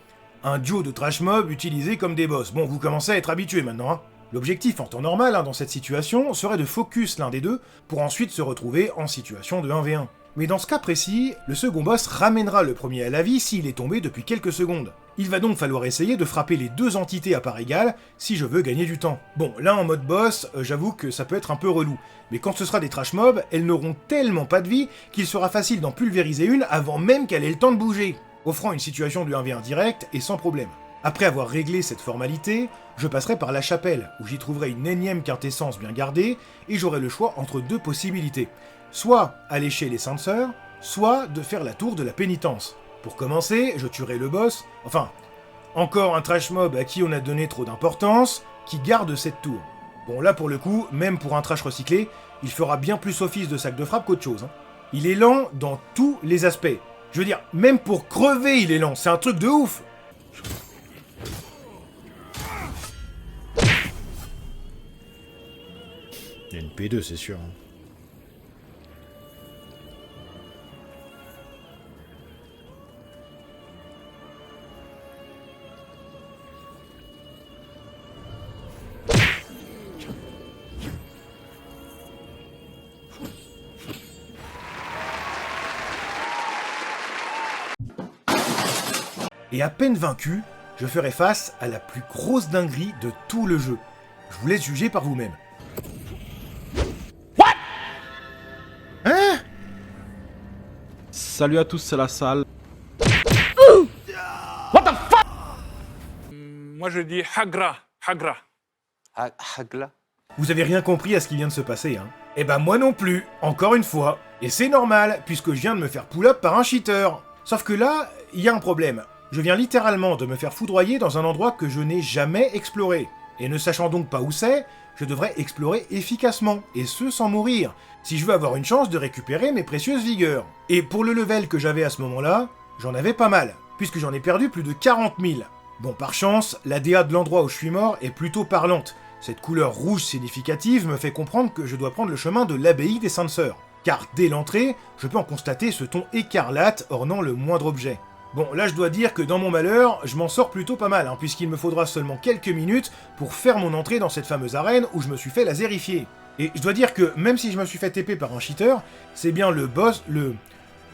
un duo de trash mob utilisés comme des boss. Bon, vous commencez à être habitués maintenant, L'objectif en temps normal, dans cette situation, serait de focus l'un des deux, pour ensuite se retrouver en situation de 1v1. Mais dans ce cas précis, le second boss ramènera le premier à la vie s'il est tombé depuis quelques secondes. Il va donc falloir essayer de frapper les deux entités à part égale si je veux gagner du temps. Bon, là en mode boss, j'avoue que ça peut être un peu relou, mais quand ce sera des trash mobs, elles n'auront tellement pas de vie qu'il sera facile d'en pulvériser une avant même qu'elle ait le temps de bouger, offrant une situation du 1v1 direct et sans problème. Après avoir réglé cette formalité, je passerai par la chapelle, où j'y trouverai une énième quintessence bien gardée, et j'aurai le choix entre deux possibilités. Soit aller chez les Saintes Sœurs, soit de faire la tour de la pénitence. Pour commencer, je tuerai le boss, enfin, encore un trash mob à qui on a donné trop d'importance, qui garde cette tour. Bon là pour le coup, même pour un trash recyclé, il fera bien plus office de sac de frappe qu'autre chose. Il est lent dans tous les aspects. Je veux dire, même pour crever il est lent, c'est un truc de ouf. Il y a une P2, c'est sûr. Et à peine vaincu, je ferai face à la plus grosse dinguerie de tout le jeu. Je vous laisse juger par vous-même. Hein? Salut à tous, c'est la salle. Moi je dis Hagra, Hagra. Hagla. Vous avez rien compris à ce qui vient de se passer, Eh ben moi non plus, encore une fois. Et c'est normal, puisque je viens de me faire pull-up par un cheater. Sauf que là, il y a un problème. Je viens littéralement de me faire foudroyer dans un endroit que je n'ai jamais exploré. Et ne sachant donc pas où c'est, je devrais explorer efficacement, et ce sans mourir, si je veux avoir une chance de récupérer mes précieuses vigueurs. Et pour le level que j'avais à ce moment-là, j'en avais pas mal, puisque j'en ai perdu plus de 40 000. Bon, par chance, la DA de l'endroit où je suis mort est plutôt parlante. Cette couleur rouge significative me fait comprendre que je dois prendre le chemin de l'abbaye des Saintes Sœurs. Car dès l'entrée, je peux en constater ce ton écarlate ornant le moindre objet. Bon, là je dois dire que dans mon malheur, je m'en sors plutôt pas mal, puisqu'il me faudra seulement quelques minutes pour faire mon entrée dans cette fameuse arène où je me suis fait laserifier. Et je dois dire que même si je me suis fait TP par un cheater, c'est bien le boss, le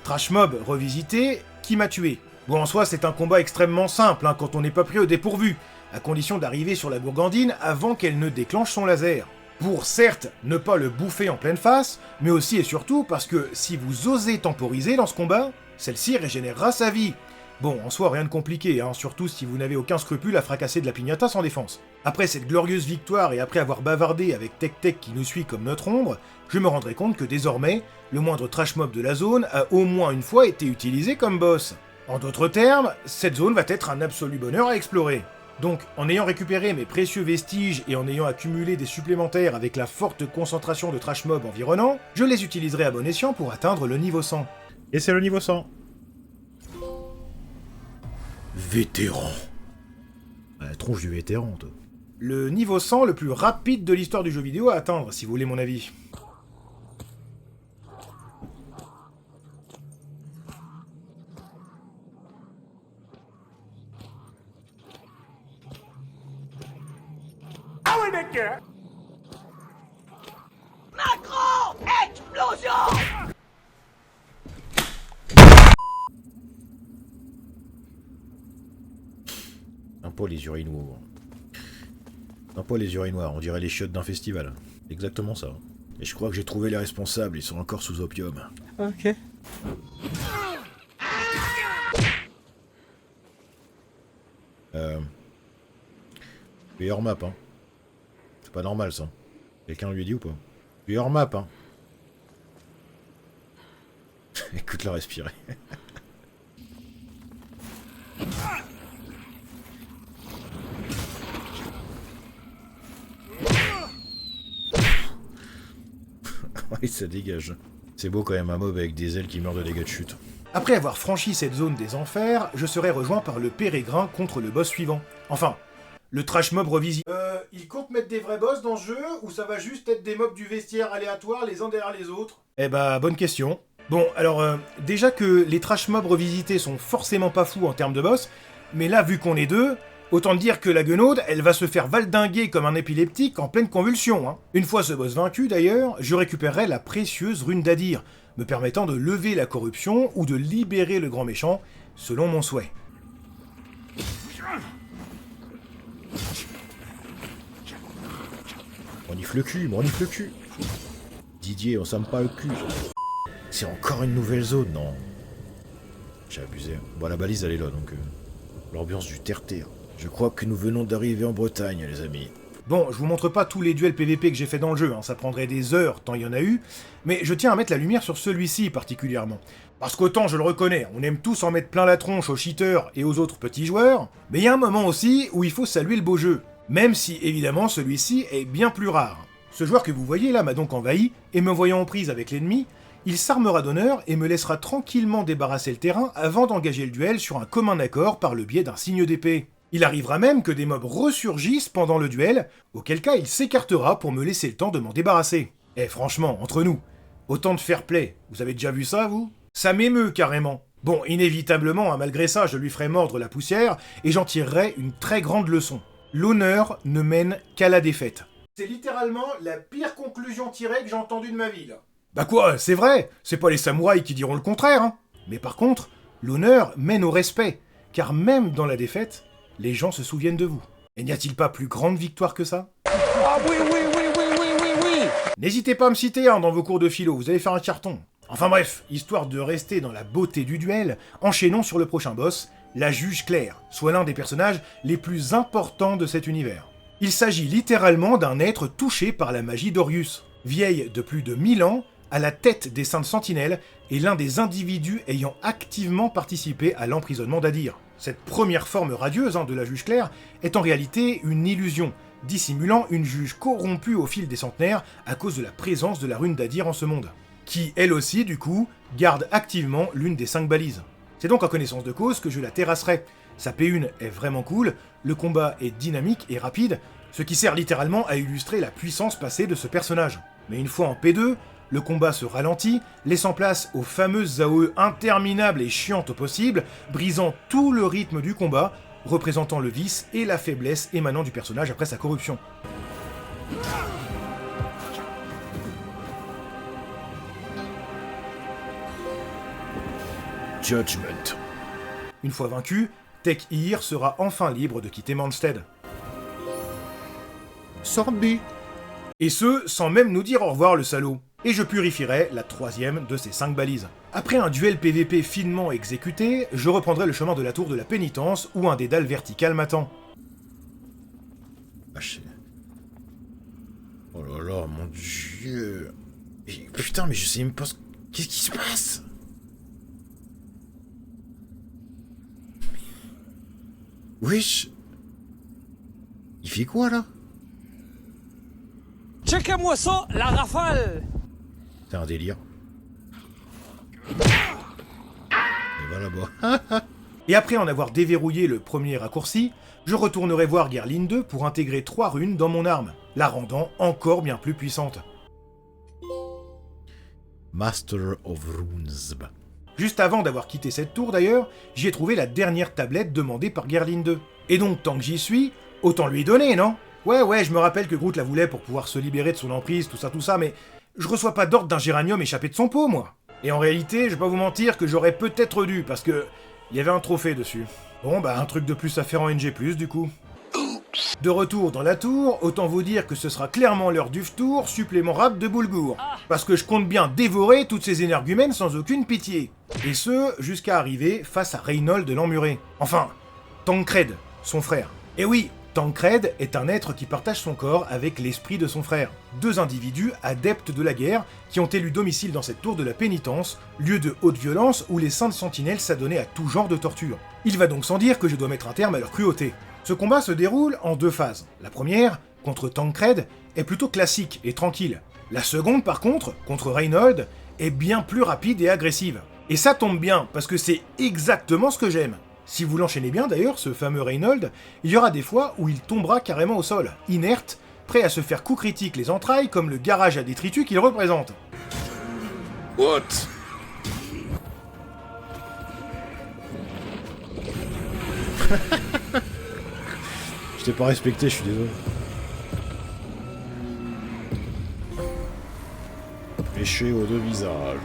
trash mob revisité, qui m'a tué. Bon, en soi, c'est un combat extrêmement simple, quand on n'est pas pris au dépourvu, à condition d'arriver sur la gourgandine avant qu'elle ne déclenche son laser. Pour certes ne pas le bouffer en pleine face, mais aussi et surtout parce que si vous osez temporiser dans ce combat, celle-ci régénérera sa vie. Bon, en soi, rien de compliqué, surtout si vous n'avez aucun scrupule à fracasser de la piñata sans défense. Après cette glorieuse victoire et après avoir bavardé avec Tech qui nous suit comme notre ombre, je me rendrai compte que désormais, le moindre trash mob de la zone a au moins une fois été utilisé comme boss. En d'autres termes, cette zone va être un absolu bonheur à explorer. Donc, en ayant récupéré mes précieux vestiges et en ayant accumulé des supplémentaires avec la forte concentration de trash mob environnant, je les utiliserai à bon escient pour atteindre le niveau 100. Et c'est le niveau 100. Vétéran. La tronche du vétéran, toi. Le niveau 100 le plus rapide de l'histoire du jeu vidéo à atteindre, si vous voulez mon avis. Un peu les urinoirs. Un peu les urinoirs, on dirait les chiottes d'un festival. Exactement ça. Et je crois que j'ai trouvé les responsables, ils sont encore sous opium. Ok. Tu es hors map, hein. C'est pas normal ça. Quelqu'un lui a dit ou pas? Tu es hors map, hein. Écoute-la respirer. Oui, ça dégage. C'est beau quand même un mob avec des ailes qui meurent de dégâts de chute. Après avoir franchi cette zone des enfers, je serai rejoint par le pérégrin contre le boss suivant. Enfin, le trash mob revisité. Il compte mettre des vrais boss dans ce jeu, ou ça va juste être des mobs du vestiaire aléatoires les uns derrière les autres? Eh bah, bonne question. Bon, alors, déjà que les trash mobs revisités sont forcément pas fous en termes de boss, mais là, vu qu'on est deux, autant dire que la guenaude, elle va se faire valdinguer comme un épileptique en pleine convulsion. Hein. Une fois ce boss vaincu, d'ailleurs, je récupérerai la précieuse rune d'Adir, me permettant de lever la corruption ou de libérer le grand méchant, selon mon souhait. M'enifle le cul, m'enifle le cul. Didier, on s'aime pas le cul. C'est encore une nouvelle zone, non? J'ai abusé. Bon, la balise, elle est là, donc... l'ambiance du terre-terre. Je crois que nous venons d'arriver en Bretagne, les amis. Bon, je vous montre pas tous les duels PVP que j'ai fait dans le jeu, hein, ça prendrait des heures tant il y en a eu, mais je tiens à mettre la lumière sur celui-ci particulièrement. Parce qu'autant je le reconnais, on aime tous en mettre plein la tronche aux cheaters et aux autres petits joueurs, mais il y a un moment aussi où il faut saluer le beau jeu, même si évidemment celui-ci est bien plus rare. Ce joueur que vous voyez là m'a donc envahi, et me voyant en prise avec l'ennemi, il s'armera d'honneur et me laissera tranquillement débarrasser le terrain avant d'engager le duel sur un commun accord par le biais d'un signe d'épée. Il arrivera même que des mobs ressurgissent pendant le duel, auquel cas il s'écartera pour me laisser le temps de m'en débarrasser. Eh franchement, entre nous, autant de fair play, vous avez déjà vu ça vous? Ça m'émeut carrément. Bon, inévitablement, hein, malgré ça, je lui ferai mordre la poussière et j'en tirerai une très grande leçon. L'honneur ne mène qu'à la défaite. C'est littéralement la pire conclusion tirée que j'ai entendue de ma vie, là. Bah quoi, c'est vrai, c'est pas les samouraïs qui diront le contraire, hein. Mais par contre, l'honneur mène au respect, car même dans la défaite, les gens se souviennent de vous. Et n'y a-t-il pas plus grande victoire que ça? Ah oui, oui, oui, oui, oui, oui, oui. N'hésitez pas à me citer dans vos cours de philo, vous allez faire un carton. Enfin bref, histoire de rester dans la beauté du duel, enchaînons sur le prochain boss, la Juge Claire, soit l'un des personnages les plus importants de cet univers. Il s'agit littéralement d'un être touché par la magie d'Orius. Vieille de plus de 1000 ans, à la tête des Saintes Sentinelles, et l'un des individus ayant activement participé à l'emprisonnement d'Adir. Cette première forme radieuse de la Juge Claire est en réalité une illusion, dissimulant une juge corrompue au fil des centenaires à cause de la présence de la rune d'Adir en ce monde, qui, elle aussi, du coup, garde activement l'une des 5 balises. C'est donc en connaissance de cause que je la terrasserai. Sa P1 est vraiment cool, le combat est dynamique et rapide, ce qui sert littéralement à illustrer la puissance passée de ce personnage. Mais une fois en P2, le combat se ralentit, laissant place aux fameuses AOE interminables et chiantes au possible, brisant tout le rythme du combat, représentant le vice et la faiblesse émanant du personnage après sa corruption. Judgment. Une fois vaincu, Tech-Ir sera enfin libre de quitter Mondstadt. Sorbi. Et ce, sans même nous dire au revoir le salaud. Et je purifierai la 3e de ces 5 balises. Après un duel PVP finement exécuté, je reprendrai le chemin de la tour de la pénitence où un dédale vertical m'attend. Oh là là, mon dieu. Putain, mais je sais même pas ce... Qu'est-ce qui se passe? Wesh. Il fait quoi, là? Checkez-moi ça, la rafale! C'est un délire. Et voilà, bon. Et après en avoir déverrouillé le premier raccourci, je retournerai voir Gerline 2 pour intégrer 3 runes dans mon arme, la rendant encore bien plus puissante. Master of Runes. Juste avant d'avoir quitté cette tour d'ailleurs, j'y ai trouvé la dernière tablette demandée par Gerline 2. Et donc tant que j'y suis, autant lui donner, non? Ouais, je me rappelle que Groot la voulait pour pouvoir se libérer de son emprise, tout ça, mais je reçois pas d'ordre d'un géranium échappé de son pot, moi. Et en réalité, je vais pas vous mentir que j'aurais peut-être dû, parce que il y avait un trophée dessus. Bon, bah un truc de plus à faire en NG+, du coup. De retour dans la tour, autant vous dire que ce sera clairement l'heure du tour supplément rap de boulgour. Parce que je compte bien dévorer toutes ces énergumènes sans aucune pitié. Et ce, jusqu'à arriver face à Reynold de l'Emmuré. Enfin, Tancred, son frère. Et oui, Tancred est un être qui partage son corps avec l'esprit de son frère. 2 individus adeptes de la guerre qui ont élu domicile dans cette tour de la pénitence, lieu de haute violence où les saintes sentinelles s'adonnaient à tout genre de torture. Il va donc sans dire que je dois mettre un terme à leur cruauté. Ce combat se déroule en 2 phases. La première, contre Tancred, est plutôt classique et tranquille. La seconde, par contre, contre Reynold, est bien plus rapide et agressive. Et ça tombe bien, parce que c'est exactement ce que j'aime. Si vous l'enchaînez bien d'ailleurs, ce fameux Reynold, il y aura des fois où il tombera carrément au sol, inerte, prêt à se faire coup critique les entrailles comme le garage à détritus qu'il représente. What? Je t'ai pas respecté, je suis désolé. Léché aux 2 visages.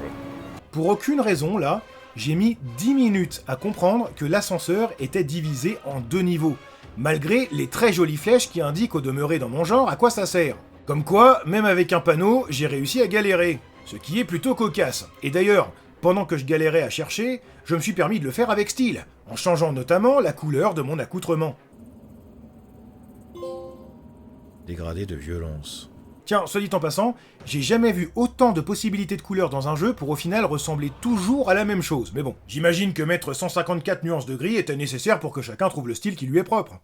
Pour aucune raison, là, j'ai mis 10 minutes à comprendre que l'ascenseur était divisé en 2 niveaux, malgré les très jolies flèches qui indiquent au demeuré dans mon genre à quoi ça sert. Comme quoi, même avec un panneau, j'ai réussi à galérer, ce qui est plutôt cocasse. Et d'ailleurs, pendant que je galérais à chercher, je me suis permis de le faire avec style, en changeant notamment la couleur de mon accoutrement. Dégradé de violence. Tiens, soit dit en passant, j'ai jamais vu autant de possibilités de couleurs dans un jeu pour au final ressembler toujours à la même chose. Mais bon, j'imagine que mettre 154 nuances de gris était nécessaire pour que chacun trouve le style qui lui est propre.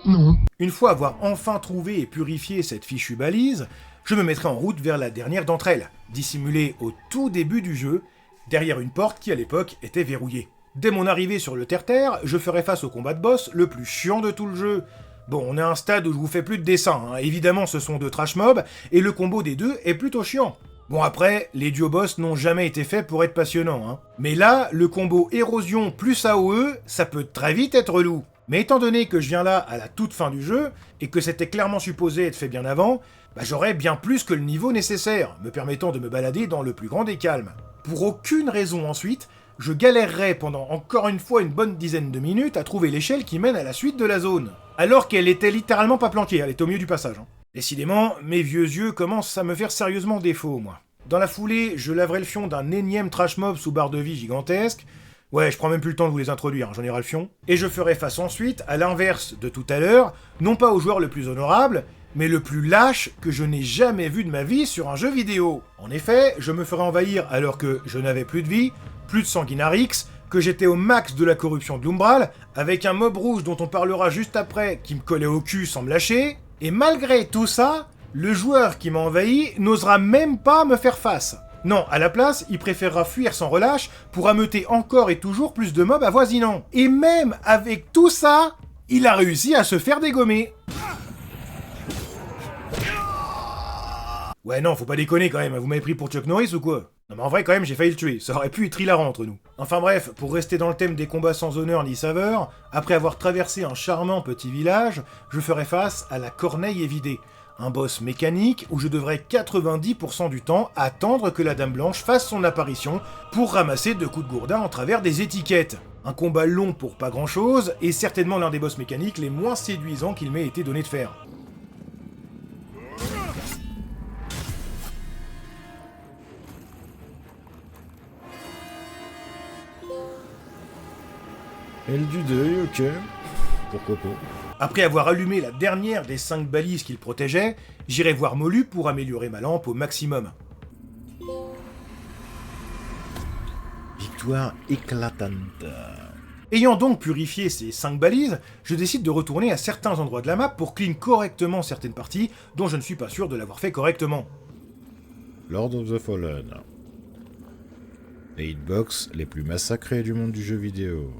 Non. Une fois avoir enfin trouvé et purifié cette fichue balise, je me mettrai en route vers la dernière d'entre elles, dissimulée au tout début du jeu, derrière une porte qui à l'époque était verrouillée. Dès mon arrivée sur le terre-terre, je ferai face au combat de boss le plus chiant de tout le jeu. Bon, on est à un stade où je vous fais plus de dessin, hein. Évidemment ce sont 2 trash mobs, et le combo des 2 est plutôt chiant. Bon après, les duo boss n'ont jamais été faits pour être passionnants, hein. Mais là, le combo érosion plus AOE, ça peut très vite être lourd. Mais étant donné que je viens là à la toute fin du jeu, et que c'était clairement supposé être fait bien avant, bah j'aurais bien plus que le niveau nécessaire, me permettant de me balader dans le plus grand des calmes. Pour aucune raison ensuite, je galérerai pendant encore une fois une bonne dizaine de minutes à trouver l'échelle qui mène à la suite de la zone. Alors qu'elle était littéralement pas planquée, elle était au milieu du passage. Hein. Décidément, mes vieux yeux commencent à me faire sérieusement défaut, moi. Dans la foulée, je laverai le fion d'un énième trash mob sous barre de vie gigantesque. Ouais, je prends même plus le temps de vous les introduire, hein, j'en ai ras le fion. Et je ferai face ensuite, à l'inverse de tout à l'heure, non pas au joueur le plus honorable, mais le plus lâche que je n'ai jamais vu de ma vie sur un jeu vidéo. En effet, je me ferai envahir alors que je n'avais plus de vie, plus de sanguinarix, que j'étais au max de la corruption de l'Umbral, avec un mob rouge dont on parlera juste après, qui me collait au cul sans me lâcher, et malgré tout ça, le joueur qui m'a envahi n'osera même pas me faire face. Non, à la place, il préférera fuir sans relâche pour ameuter encore et toujours plus de mobs avoisinants. Et même avec tout ça, il a réussi à se faire dégommer. Ouais non, faut pas déconner quand même, vous m'avez pris pour Chuck Norris ou quoi? Non mais en vrai quand même j'ai failli le tuer, ça aurait pu être hilarant entre nous. Enfin bref, pour rester dans le thème des combats sans honneur ni saveur, après avoir traversé un charmant petit village, je ferai face à la Corneille évidée. Un boss mécanique où je devrais 90% du temps attendre que la Dame Blanche fasse son apparition pour ramasser 2 coups de gourdin en travers des étiquettes. Un combat long pour pas grand chose, et certainement l'un des boss mécaniques les moins séduisants qu'il m'ait été donné de faire. Elle du deuil, ok. Pourquoi pas. Après avoir allumé la dernière des 5 balises qu'il protégeait, j'irai voir Molu pour améliorer ma lampe au maximum. Victoire éclatante. Ayant donc purifié ces 5 balises, je décide de retourner à certains endroits de la map pour clean correctement certaines parties dont je ne suis pas sûr de l'avoir fait correctement. Lord of the Fallen. Les hitbox les plus massacrés du monde du jeu vidéo.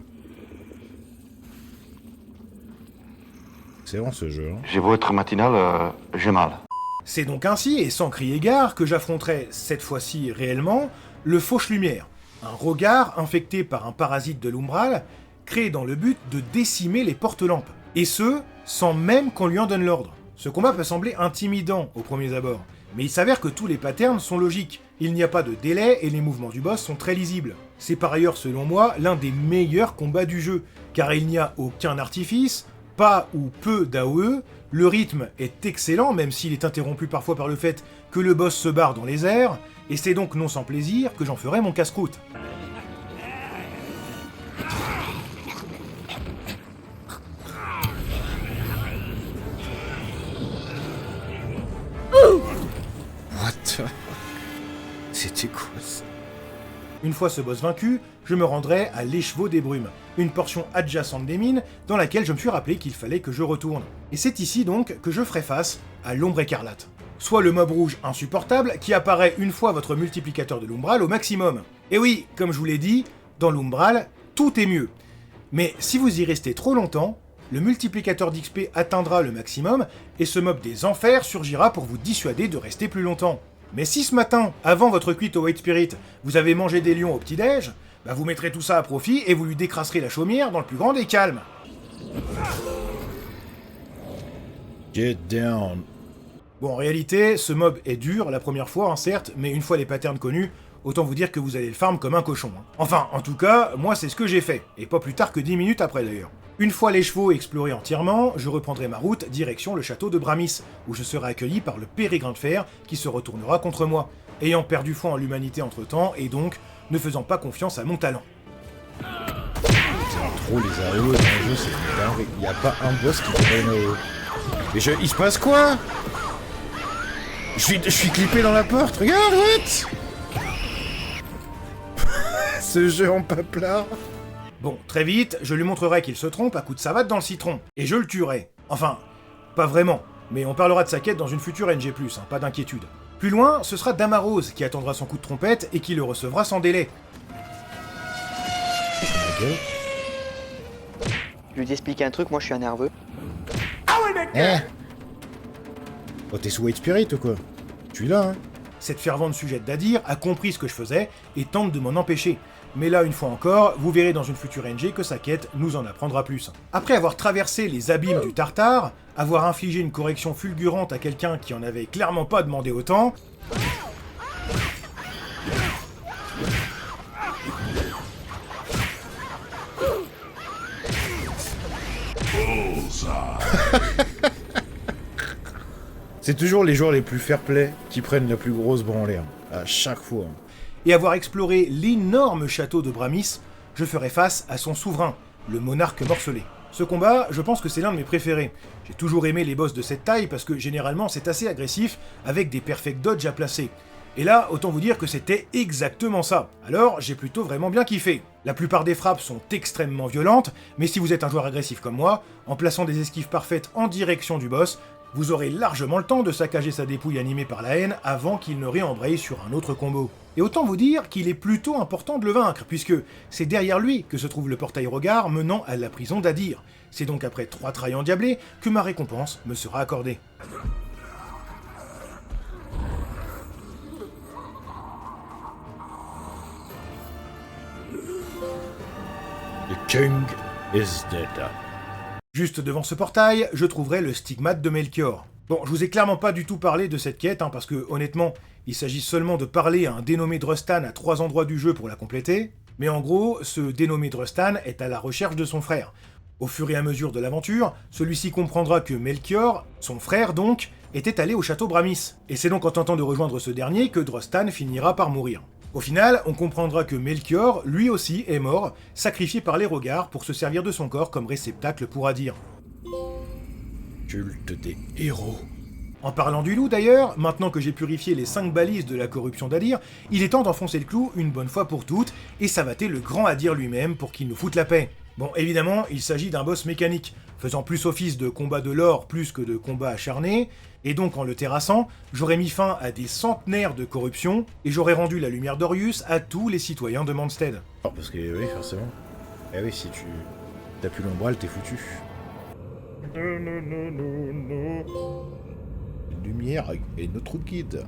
C'est vraiment ce jeu, hein. J'ai beau être matinal, j'ai mal. C'est donc ainsi, et sans crier gare, que j'affronterai, cette fois-ci réellement, le Fauche-Lumière, un regard infecté par un parasite de l'Umbral, créé dans le but de décimer les porte-lampes. Et ce, sans même qu'on lui en donne l'ordre. Ce combat peut sembler intimidant aux premiers abords, mais il s'avère que tous les patterns sont logiques. Il n'y a pas de délai et les mouvements du boss sont très lisibles. C'est par ailleurs, selon moi, l'un des meilleurs combats du jeu, car il n'y a aucun artifice, pas ou peu d'AOE, le rythme est excellent, même s'il est interrompu parfois par le fait que le boss se barre dans les airs, et c'est donc non sans plaisir que j'en ferai mon casse-croûte. What? C'était quoi ça? Une fois ce boss vaincu, je me rendrai à l'écheveau des brumes, une portion adjacente des mines dans laquelle je me suis rappelé qu'il fallait que je retourne. Et c'est ici donc que je ferai face à l'ombre écarlate. Soit le mob rouge insupportable qui apparaît une fois votre multiplicateur de l'umbral au maximum. Et oui, comme je vous l'ai dit, dans l'umbral, tout est mieux. Mais si vous y restez trop longtemps, le multiplicateur d'XP atteindra le maximum et ce mob des enfers surgira pour vous dissuader de rester plus longtemps. Mais si ce matin, avant votre cuite au White Spirit, vous avez mangé des lions au petit-déj, bah vous mettrez tout ça à profit et vous lui décrasserez la chaumière dans le plus grand des calmes. Get down. Bon, en réalité, ce mob est dur la première fois, hein, certes, mais une fois les patterns connus, autant vous dire que vous allez le farm comme un cochon. Hein. Enfin, en tout cas, moi c'est ce que j'ai fait, et pas plus tard que 10 minutes après d'ailleurs. Une fois les chevaux explorés entièrement, je reprendrai ma route direction le château de Bramis, où je serai accueilli par le pérégrin de fer qui se retournera contre moi, ayant perdu foi en l'humanité entre-temps, et donc ne faisant pas confiance à mon talent. Trop les AOE dans le jeu, c'est dingue. Il n'y a pas un boss qui fait une AOE. Mais il se passe quoi? Je suis clippé dans la porte, regarde, what? Ce jeu en paplard. Bon, très vite, je lui montrerai qu'il se trompe à coups de savate dans le citron, et je le tuerai. Enfin, pas vraiment, mais on parlera de sa quête dans une future NG+, hein, pas d'inquiétude. Plus loin, ce sera Damarose qui attendra son coup de trompette et qui le recevra sans délai. Je lui ai expliqué un truc, moi je suis un nerveux. Eh? Oh, t'es sous White Spirit ou quoi? Tu es là, hein? Cette fervente sujette d'Adir a compris ce que je faisais et tente de m'en empêcher. Mais là, une fois encore, vous verrez dans une future NG que sa quête nous en apprendra plus. Après avoir traversé les abîmes du Tartare, avoir infligé une correction fulgurante à quelqu'un qui en avait clairement pas demandé autant... C'est toujours les joueurs les plus fair-play qui prennent la plus grosse branlée, hein, à chaque fois. Et avoir exploré l'énorme château de Bramis, je ferai face à son souverain, le monarque morcelé. Ce combat, je pense que c'est l'un de mes préférés. J'ai toujours aimé les boss de cette taille parce que généralement c'est assez agressif, avec des perfect dodge à placer. Et là, autant vous dire que c'était exactement ça. Alors, j'ai plutôt vraiment bien kiffé. La plupart des frappes sont extrêmement violentes, mais si vous êtes un joueur agressif comme moi, en plaçant des esquives parfaites en direction du boss, vous aurez largement le temps de saccager sa dépouille animée par la haine avant qu'il ne réembraye sur un autre combo. Et autant vous dire qu'il est plutôt important de le vaincre, puisque c'est derrière lui que se trouve le portail regard menant à la prison d'Adir. C'est donc après 3 trails endiablés que ma récompense me sera accordée. The King is dead. Juste devant ce portail, je trouverai le stigmate de Melchior. Bon, je vous ai clairement pas du tout parlé de cette quête, parce que honnêtement, il s'agit seulement de parler à un dénommé Drustan à 3 endroits du jeu pour la compléter, mais en gros, ce dénommé Drustan est à la recherche de son frère. Au fur et à mesure de l'aventure, celui-ci comprendra que Melchior, son frère donc, était allé au château Bramis, et c'est donc en tentant de rejoindre ce dernier que Drustan finira par mourir. Au final, on comprendra que Melchior, lui aussi, est mort, sacrifié par les regards pour se servir de son corps comme réceptacle pour Adir. Culte des héros. En parlant du loup d'ailleurs, maintenant que j'ai purifié les 5 balises de la corruption d'Adir, il est temps d'enfoncer le clou une bonne fois pour toutes et savater le grand Adir lui-même pour qu'il nous foute la paix. Bon, évidemment, il s'agit d'un boss mécanique, faisant plus office de combat de lore plus que de combat acharné, et donc en le terrassant, j'aurais mis fin à des centenaires de corruption, et j'aurais rendu la lumière d'Orius à tous les citoyens de Mondstadt. Alors, parce que, oui, forcément. Eh oui, si tu t'as plus l'ombral, t'es foutu. Lumière et notre guide.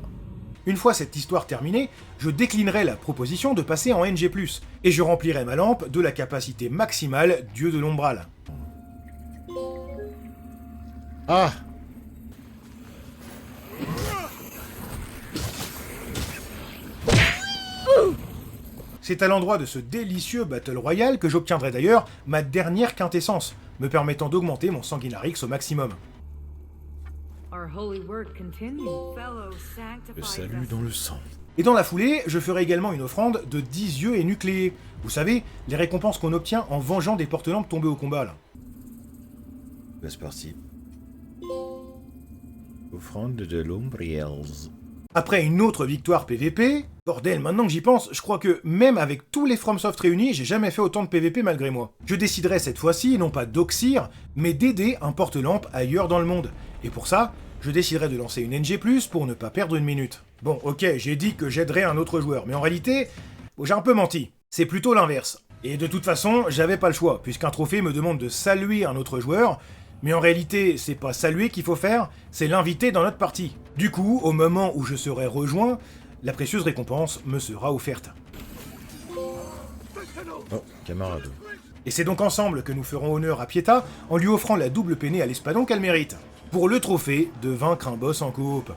Une fois cette histoire terminée, je déclinerai la proposition de passer en NG+, et je remplirai ma lampe de la capacité maximale Dieu de l'Ombral. Ah! C'est à l'endroit de ce délicieux Battle Royale que j'obtiendrai d'ailleurs ma dernière quintessence, me permettant d'augmenter mon Sanguinarix au maximum. Le salut dans le sang. Et dans la foulée, je ferai également une offrande de 10 yeux et nucléés. Vous savez, les récompenses qu'on obtient en vengeant des porte-lampes tombés au combat là. Bah, c'est parti. Offrande de l'Ombriels. Après une autre victoire PVP, bordel, maintenant que j'y pense, je crois que même avec tous les FromSoft réunis, j'ai jamais fait autant de PVP malgré moi. Je déciderai cette fois-ci non pas d'oxyre, mais d'aider un porte-lampe ailleurs dans le monde. Et pour ça, je déciderai de lancer une NG+, pour ne pas perdre une minute. Bon, ok, j'ai dit que j'aiderais un autre joueur, mais en réalité, j'ai un peu menti. C'est plutôt l'inverse. Et de toute façon, j'avais pas le choix, puisqu'un trophée me demande de saluer un autre joueur, mais en réalité, c'est pas saluer qu'il faut faire, c'est l'inviter dans notre partie. Du coup, au moment où je serai rejoint, la précieuse récompense me sera offerte. Oh, camarade. Et c'est donc ensemble que nous ferons honneur à Pietà en lui offrant la double peinée à l'espadon qu'elle mérite, pour le trophée de vaincre un boss en coop.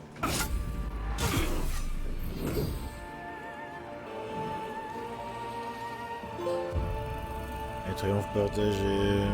Un triomphe partagé.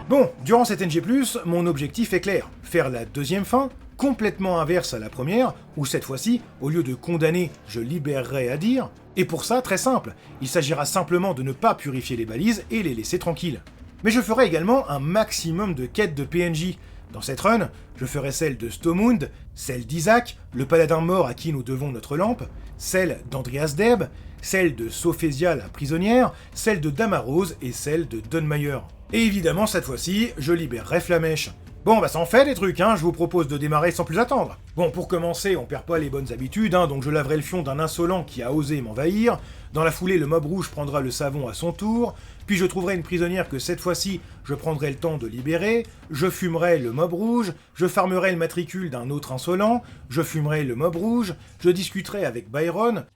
Bon, durant cette NG+, mon objectif est clair, faire la deuxième fin, complètement inverse à la première, où cette fois-ci, au lieu de condamner, je libérerai à dire, et pour ça, très simple, il s'agira simplement de ne pas purifier les balises et les laisser tranquilles. Mais je ferai également un maximum de quêtes de PNJ. Dans cette run, je ferai celle de Stomund, celle d'Isaac, le paladin mort à qui nous devons notre lampe, celle d'Andreas Deb, celle de Sophésia la prisonnière, celle de Damarose et celle de Dunmeyer. Et évidemment, cette fois-ci, je libérerai Flamèche. Bon, bah ça en fait des trucs, hein, je vous propose de démarrer sans plus attendre. Bon, pour commencer, on perd pas les bonnes habitudes, hein, donc je laverai le fion d'un insolent qui a osé m'envahir, dans la foulée, le mob rouge prendra le savon à son tour, puis je trouverai une prisonnière que cette fois-ci, je prendrai le temps de libérer, je fumerai le mob rouge, je farmerai le matricule d'un autre insolent, je fumerai le mob rouge, je discuterai avec Byron,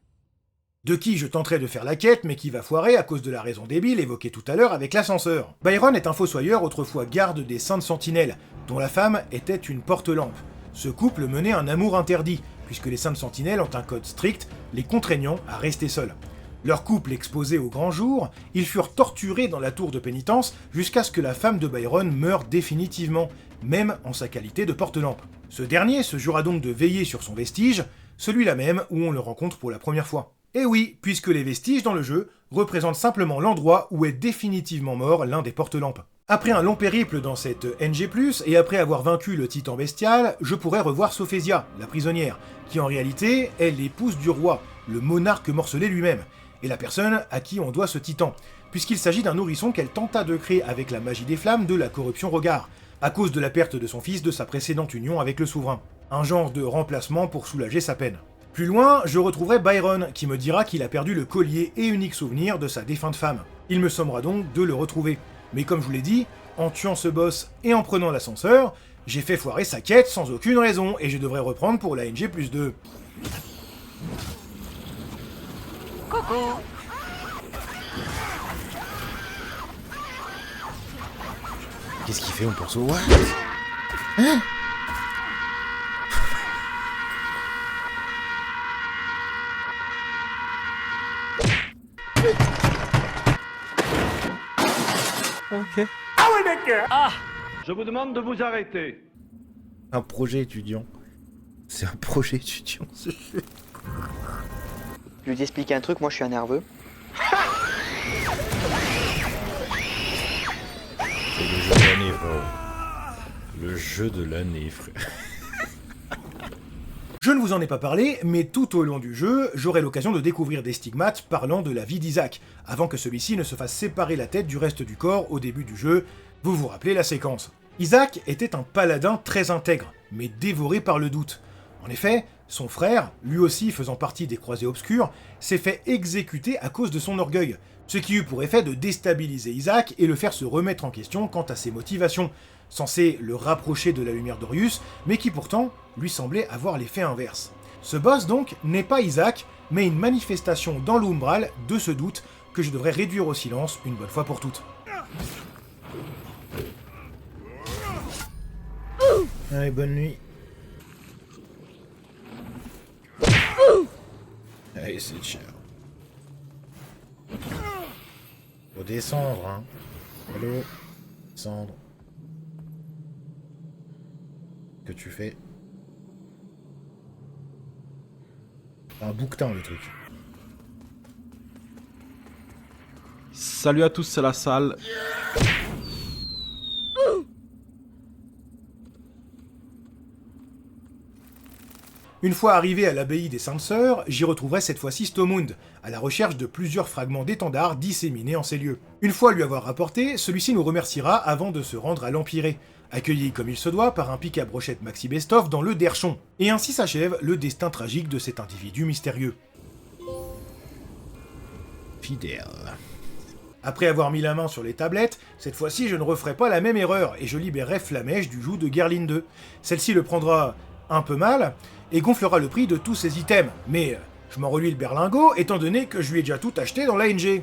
de qui je tenterai de faire la quête, mais qui va foirer à cause de la raison débile évoquée tout à l'heure avec l'ascenseur. Byron est un fossoyeur autrefois garde des Saintes Sentinelles, dont la femme était une porte-lampe. Ce couple menait un amour interdit, puisque les Saintes Sentinelles ont un code strict, les contraignant à rester seuls. Leur couple exposé au grand jour, ils furent torturés dans la tour de pénitence jusqu'à ce que la femme de Byron meure définitivement, même en sa qualité de porte-lampe. Ce dernier se jura donc de veiller sur son vestige, celui-là même où on le rencontre pour la première fois. Et oui, puisque les vestiges dans le jeu représentent simplement l'endroit où est définitivement mort l'un des porte-lampes. Après un long périple dans cette NG+, et après avoir vaincu le titan bestial, je pourrais revoir Sophésia, la prisonnière, qui en réalité est l'épouse du roi, le monarque morcelé lui-même, et la personne à qui on doit ce titan, puisqu'il s'agit d'un nourrisson qu'elle tenta de créer avec la magie des flammes de la corruption regard, à cause de la perte de son fils de sa précédente union avec le souverain. Un genre de remplacement pour soulager sa peine. Plus loin, je retrouverai Byron, qui me dira qu'il a perdu le collier et unique souvenir de sa défunte femme. Il me sommera donc de le retrouver. Mais comme je vous l'ai dit, en tuant ce boss et en prenant l'ascenseur, j'ai fait foirer sa quête sans aucune raison, et je devrais reprendre pour la NG+2. Coucou. Qu'est-ce qu'il fait, mon perso? What? Hein? Ok. Ah, je vous demande de vous arrêter. Un projet étudiant. C'est un projet étudiant, ce jeu. Je vais t'expliquer un truc, moi je suis un nerveux. C'est le jeu de l'année, frère. Le jeu de l'année, frère. Je ne vous en ai pas parlé, mais tout au long du jeu, j'aurai l'occasion de découvrir des stigmates parlant de la vie d'Isaac, avant que celui-ci ne se fasse séparer la tête du reste du corps au début du jeu. Vous vous rappelez la séquence. Isaac était un paladin très intègre, mais dévoré par le doute. En effet, son frère, lui aussi faisant partie des Croisés Obscurs, s'est fait exécuter à cause de son orgueil, ce qui eut pour effet de déstabiliser Isaac et le faire se remettre en question quant à ses motivations, censé le rapprocher de la lumière d'Orius, mais qui pourtant lui semblait avoir l'effet inverse. Ce boss donc n'est pas Isaac, mais une manifestation dans l'Umbral de ce doute que je devrais réduire au silence une bonne fois pour toutes. Allez, bonne nuit. Allez, c'est cher. Faut descendre, hein. Allô? Descendre. Que tu fais? Un bouquetin, le truc. Salut à tous, c'est la salle. Une fois arrivé à l'abbaye des Saintes Sœurs, j'y retrouverai cette fois-ci Stomund, à la recherche de plusieurs fragments d'étendards disséminés en ces lieux. Une fois lui avoir rapporté, celui-ci nous remerciera avant de se rendre à l'Empyrée, accueilli comme il se doit par un pic à brochette Maxi Bestov dans le Derchon. Et ainsi s'achève le destin tragique de cet individu mystérieux. Fidèle. Après avoir mis la main sur les tablettes, cette fois-ci je ne referai pas la même erreur et je libérerai Flamèche du joug de Guerline 2. Celle-ci le prendra un peu mal et gonflera le prix de tous ses items, mais je m'en reluis le berlingot étant donné que je lui ai déjà tout acheté dans l'ANG.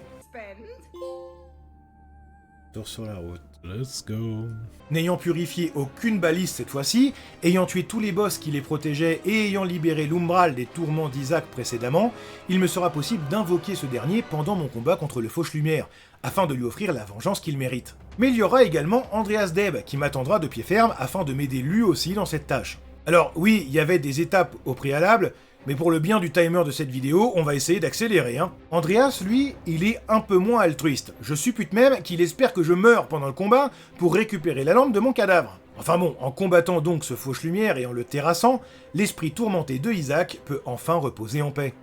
Tour sur la route. Let's go. N'ayant purifié aucune balise cette fois-ci, ayant tué tous les boss qui les protégeaient et ayant libéré l'Umbral des tourments d'Isaac précédemment, il me sera possible d'invoquer ce dernier pendant mon combat contre le Fauche-Lumière, afin de lui offrir la vengeance qu'il mérite. Mais il y aura également Andreas Deb qui m'attendra de pied ferme afin de m'aider lui aussi dans cette tâche. Alors oui, il y avait des étapes au préalable, mais pour le bien du timer de cette vidéo, on va essayer d'accélérer, hein. Andreas, lui, il est un peu moins altruiste. Je suppute même qu'il espère que je meure pendant le combat pour récupérer la lampe de mon cadavre. Enfin bon, en combattant donc ce Fauche-Lumière et en le terrassant, l'esprit tourmenté de Isaac peut enfin reposer en paix.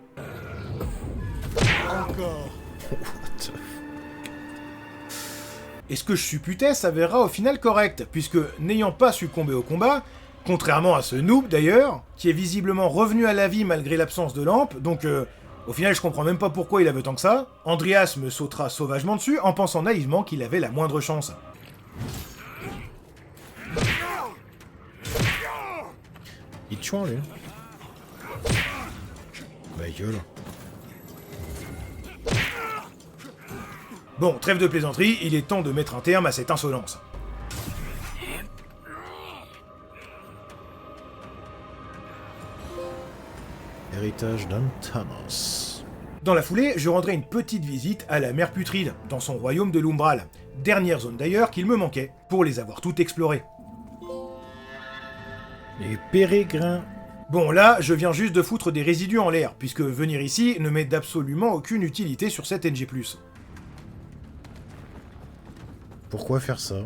Encore. Et ce que je supputais s'avérera au final correct, puisque n'ayant pas succombé au combat, contrairement à ce noob d'ailleurs, qui est visiblement revenu à la vie malgré l'absence de lampe, donc au final je comprends même pas pourquoi il avait tant que ça, Andreas me sautera sauvagement dessus en pensant naïvement qu'il avait la moindre chance. Il te chouin, lui. Bah gueule. Bon, trêve de plaisanterie, il est temps de mettre un terme à cette insolence. Héritage d'Antanos. Dans la foulée, je rendrai une petite visite à la Mère Putride, dans son royaume de l'Umbral. Dernière zone d'ailleurs qu'il me manquait, pour les avoir toutes explorées. Les pérégrins. Bon là, je viens juste de foutre des résidus en l'air, puisque venir ici ne m'est d'absolument aucune utilité sur cette NG+. Pourquoi faire ça?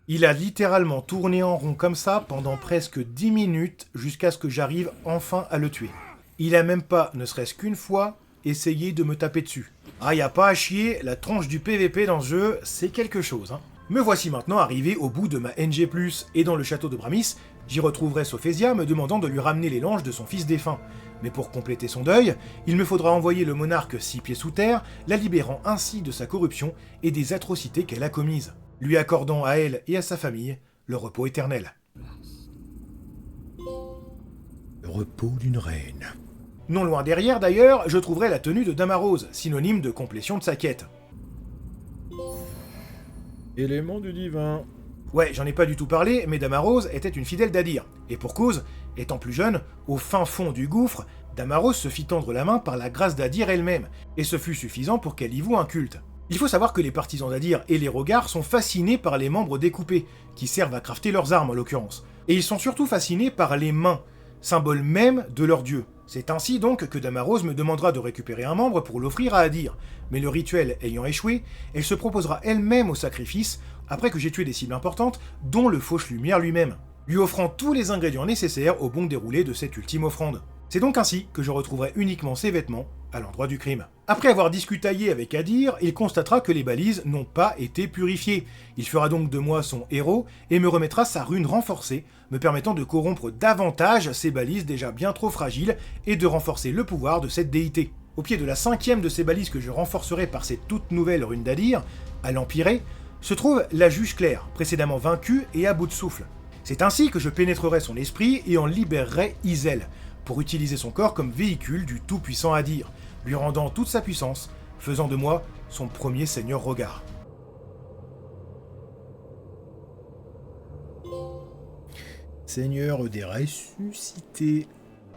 Il a littéralement tourné en rond comme ça pendant presque 10 minutes jusqu'à ce que j'arrive enfin à le tuer. Il a même pas, ne serait-ce qu'une fois, essayé de me taper dessus. Ah, y a pas à chier, la tranche du PVP dans ce jeu, c'est quelque chose, hein. Me voici maintenant arrivé au bout de ma NG+, et dans le château de Bramis, j'y retrouverai Sophésia me demandant de lui ramener les langes de son fils défunt. Mais pour compléter son deuil, il me faudra envoyer le monarque 6 pieds sous terre, la libérant ainsi de sa corruption et des atrocités qu'elle a commises, lui accordant à elle et à sa famille le repos éternel. Le repos d'une reine. Non loin derrière d'ailleurs, je trouverai la tenue de Damarose, synonyme de complétion de sa quête. Élément du divin. Ouais, j'en ai pas du tout parlé, mais Damarose était une fidèle d'Adir, et pour cause, étant plus jeune, au fin fond du gouffre, Damarose se fit tendre la main par la grâce d'Adir elle-même, et ce fut suffisant pour qu'elle y voue un culte. Il faut savoir que les partisans d'Adir et les Rogars sont fascinés par les membres découpés, qui servent à crafter leurs armes en l'occurrence. Et ils sont surtout fascinés par les mains, symbole même de leur dieu. C'est ainsi donc que Damaros me demandera de récupérer un membre pour l'offrir à Adir, mais le rituel ayant échoué, elle se proposera elle-même au sacrifice, après que j'ai tué des cibles importantes, dont le Fauche-Lumière lui-même, lui offrant tous les ingrédients nécessaires au bon déroulé de cette ultime offrande. C'est donc ainsi que je retrouverai uniquement ses vêtements à l'endroit du crime. Après avoir discutaillé avec Adir, il constatera que les balises n'ont pas été purifiées. Il fera donc de moi son héros et me remettra sa rune renforcée, me permettant de corrompre davantage ces balises déjà bien trop fragiles et de renforcer le pouvoir de cette déité. Au pied de la 5e de ces balises que je renforcerai par cette toute nouvelle rune d'Adir, à l'Empiré, se trouve la Juge Claire, précédemment vaincue et à bout de souffle. C'est ainsi que je pénétrerai son esprit et en libérerai Izel, pour utiliser son corps comme véhicule du tout-puissant Adir, lui rendant toute sa puissance, faisant de moi son premier seigneur Rogar. Seigneur des ressuscités.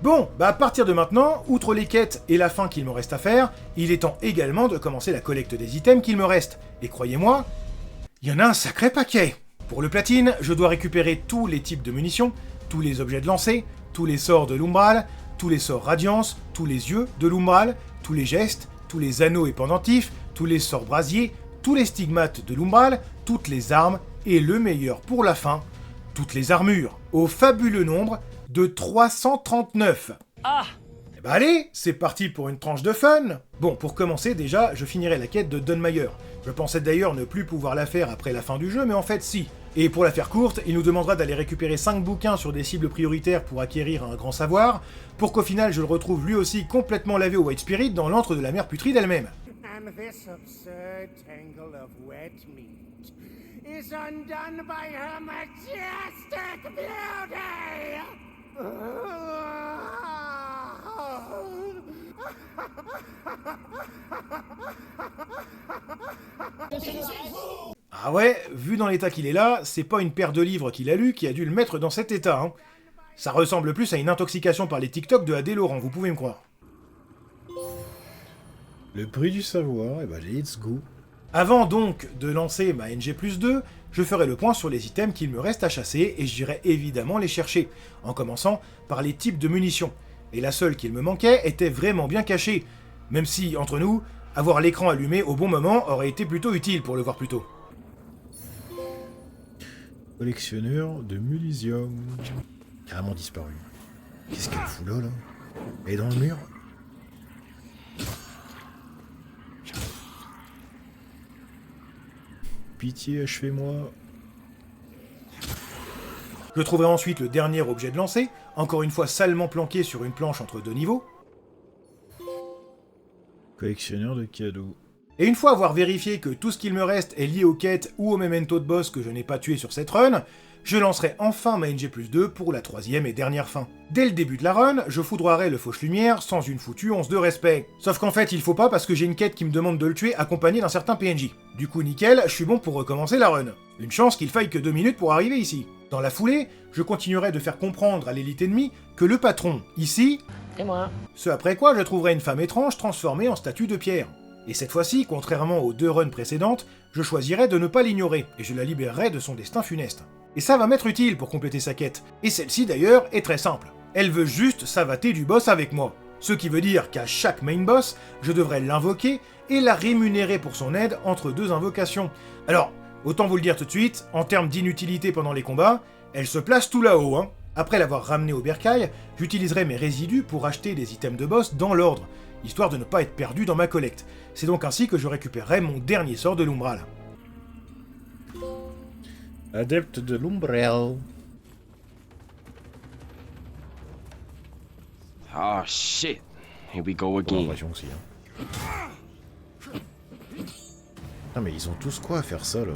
Bon, bah à partir de maintenant, outre les quêtes et la fin qu'il me reste à faire, il est temps également de commencer la collecte des items qu'il me reste. Et croyez-moi, il y en a un sacré paquet. Pour le platine, je dois récupérer tous les types de munitions, tous les objets de lancer, tous les sorts de l'Umbral, tous les sorts Radiance, tous les yeux de l'Umbral, tous les gestes, tous les anneaux et pendentifs, tous les sorts brasiers, tous les stigmates de l'Umbral, toutes les armes, et le meilleur pour la fin, toutes les armures, au fabuleux nombre de 339. Ah! Eh ben allez, c'est parti pour une tranche de fun. Bon, pour commencer, déjà, je finirai la quête de Dunmeyer. Je pensais d'ailleurs ne plus pouvoir la faire après la fin du jeu, mais en fait si. Et pour la faire courte, il nous demandera d'aller récupérer 5 bouquins sur des cibles prioritaires pour acquérir un grand savoir, pour qu'au final je le retrouve lui aussi complètement lavé au White Spirit dans l'antre de la mère putride elle-même. And this absurd tangle of wet meat is undone by her majestic beauty! Ah ouais, vu dans l'état qu'il est là, c'est pas une paire de livres qu'il a lu qui a dû le mettre dans cet état, hein. Ça ressemble plus à une intoxication par les TikTok de Adé Laurent, vous pouvez me croire. Le prix du savoir, et bah let's go. Avant donc de lancer ma NG+2, je ferai le point sur les items qu'il me reste à chasser et j'irai évidemment les chercher, en commençant par les types de munitions. Et la seule qu'il me manquait était vraiment bien cachée, même si, entre nous, avoir l'écran allumé au bon moment aurait été plutôt utile pour le voir plus tôt. Collectionneur de Mulisium. Carrément disparu. Qu'est-ce qu'elle fout là, là? Elle est dans le mur? Pitié, achevez-moi. Je trouverai ensuite le dernier objet de lancer, encore une fois salement planqué sur une planche entre deux niveaux. Collectionneur de cadeaux. Et une fois avoir vérifié que tout ce qu'il me reste est lié aux quêtes ou au memento de boss que je n'ai pas tué sur cette run, je lancerai enfin ma NG+2 pour la 3e et dernière fin. Dès le début de la run, je foudroierai le Fauche-Lumière sans une foutue once de respect. Sauf qu'en fait, il faut pas parce que j'ai une quête qui me demande de le tuer accompagné d'un certain PNJ. Du coup, nickel, je suis bon pour recommencer la run. Une chance qu'il faille que 2 minutes pour arriver ici. Dans la foulée, je continuerai de faire comprendre à l'élite ennemie que le patron, ici, Et moi. ce après quoi je trouverai une femme étrange transformée en statue de pierre. Et cette fois-ci, contrairement aux 2 runs précédentes, je choisirai de ne pas l'ignorer, et je la libérerai de son destin funeste. Et ça va m'être utile pour compléter sa quête. Et celle-ci d'ailleurs est très simple. Elle veut juste savater du boss avec moi. Ce qui veut dire qu'à chaque main boss, je devrais l'invoquer et la rémunérer pour son aide entre 2 invocations. Alors, autant vous le dire tout de suite, en termes d'inutilité pendant les combats, elle se place tout là-haut, hein. Après l'avoir ramené au bercail, j'utiliserai mes résidus pour acheter des items de boss dans l'ordre, histoire de ne pas être perdu dans ma collecte. C'est donc ainsi que je récupérerai mon dernier sort de l'Umbral. Adepte de l'Umbral. Oh shit. Here we go J'ai again. l'impression aussi. Ah mais ils ont tous quoi à faire ça là?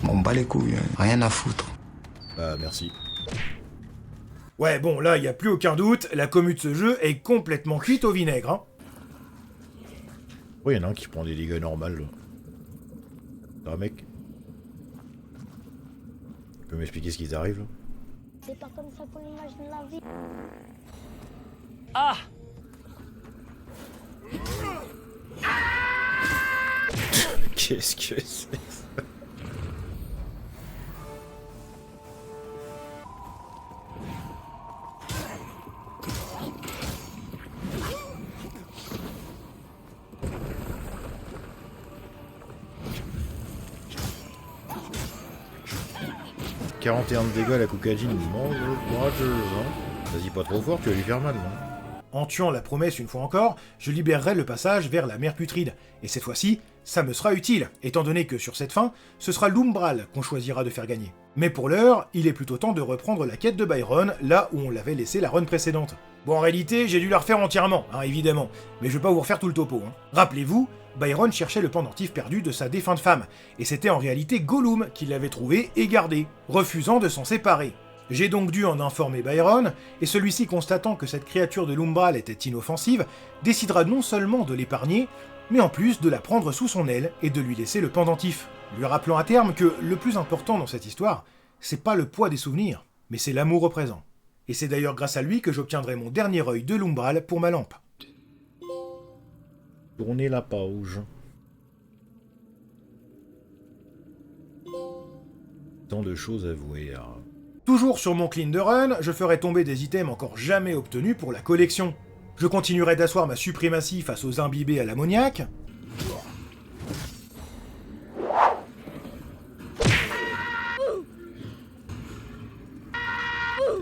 On bat les couilles, rien à foutre. Bah merci. Ouais, bon, là, y a plus aucun doute, la commu de ce jeu est complètement cuite au vinaigre, hein. Oh, y'en a un qui prend des dégâts normales là. Ah mec. Tu peux m'expliquer ce qui t'arrive là? C'est pas comme ça qu'on imagine la vie. Ah! Qu'est-ce que c'est? « 41 de dégâts, la Kukajin mange courageuse, hein. Vas-y pas trop fort, tu vas lui faire mal, non? » En tuant la promesse une fois encore, je libérerai le passage vers la mer putride, et cette fois-ci, ça me sera utile, étant donné que sur cette fin, ce sera l'Umbral qu'on choisira de faire gagner. Mais pour l'heure, il est plutôt temps de reprendre la quête de Byron, là où on l'avait laissé la run précédente. Bon, en réalité, j'ai dû la refaire entièrement, hein, évidemment, mais je vais pas vous refaire tout le topo. Hein. Rappelez-vous, Byron cherchait le pendentif perdu de sa défunte femme, et c'était en réalité Gollum qui l'avait trouvé et gardé, refusant de s'en séparer. J'ai donc dû en informer Byron, et celui-ci, constatant que cette créature de l'Umbral était inoffensive, décidera non seulement de l'épargner, mais en plus de la prendre sous son aile et de lui laisser le pendentif, lui rappelant à terme que le plus important dans cette histoire, c'est pas le poids des souvenirs, mais c'est l'amour au présent. Et c'est d'ailleurs grâce à lui que j'obtiendrai mon dernier œil de l'Umbral pour ma lampe. Tournez la page. Tant de choses à voir. Toujours sur mon clean de run, je ferai tomber des items encore jamais obtenus pour la collection. Je continuerai d'asseoir ma suprématie face aux imbibés à l'ammoniaque.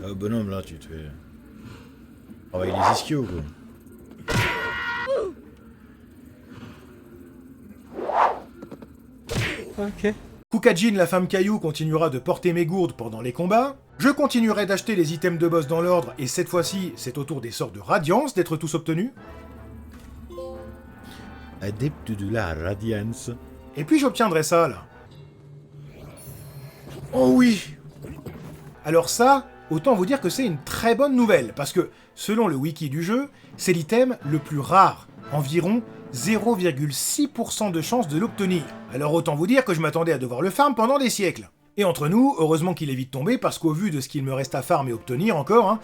Ah bonhomme là, tu te fais... Travaille les ischios quoi. Ok. Kukajin, la femme caillou, continuera de porter mes gourdes pendant les combats. Je continuerai d'acheter les items de boss dans l'ordre, et cette fois-ci, c'est au tour des sorts de radiance d'être tous obtenus. Adepte de la radiance. Et puis j'obtiendrai ça, là. Oh oui! Alors ça, autant vous dire que c'est une très bonne nouvelle, parce que, selon le wiki du jeu, c'est l'item le plus rare, environ 0,6% de chance de l'obtenir. Alors autant vous dire que je m'attendais à devoir le farm pendant des siècles. Et entre nous, heureusement qu'il est vite tombé, parce qu'au vu de ce qu'il me reste à farm et obtenir encore, hein,